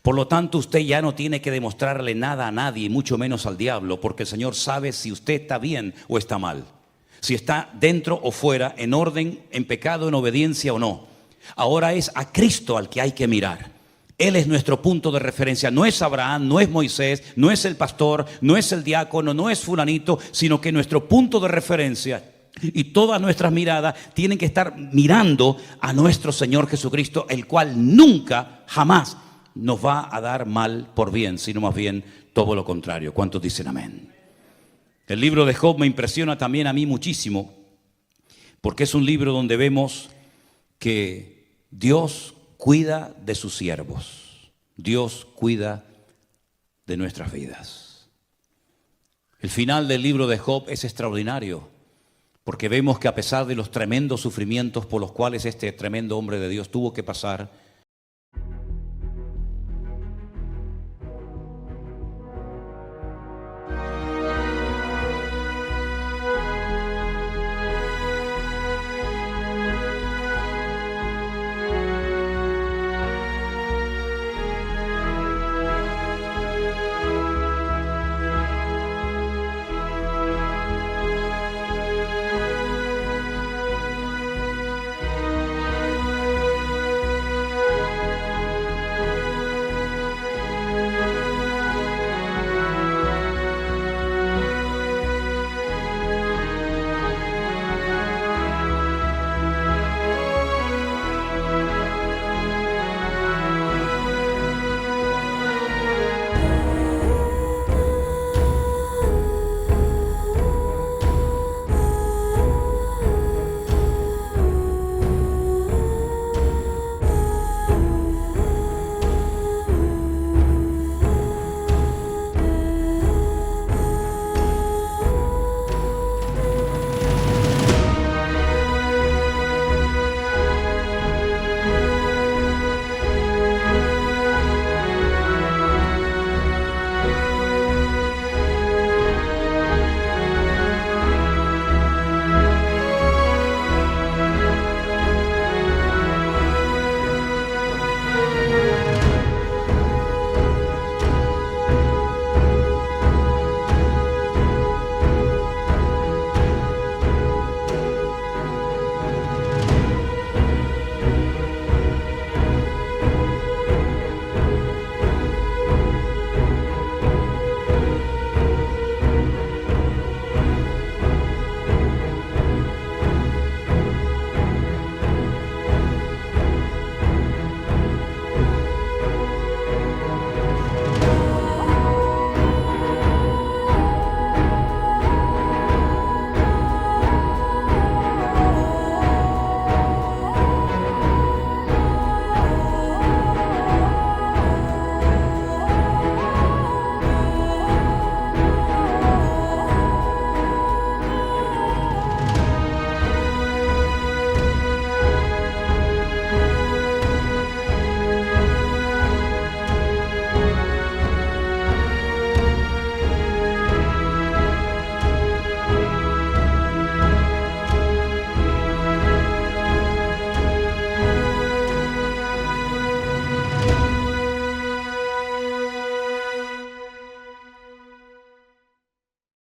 Por lo tanto, usted ya no tiene que demostrarle nada a nadie, mucho menos al diablo, porque el Señor sabe si usted está bien o está mal, si está dentro o fuera, en orden, en pecado, en obediencia o no. Ahora es a Cristo al que hay que mirar. Él es nuestro punto de referencia. No es Abraham, no es Moisés, no es el pastor, no es el diácono, no es fulanito, sino que nuestro punto de referencia y todas nuestras miradas tienen que estar mirando a nuestro Señor Jesucristo, el cual nunca, jamás nos va a dar mal por bien, sino más bien todo lo contrario. ¿Cuántos dicen amén? El libro de Job me impresiona también a mí muchísimo, porque es un libro donde vemos que Dios cuida de sus siervos. Dios cuida de nuestras vidas. El final del libro de Job es extraordinario, porque vemos que a pesar de los tremendos sufrimientos por los cuales este tremendo hombre de Dios tuvo que pasar,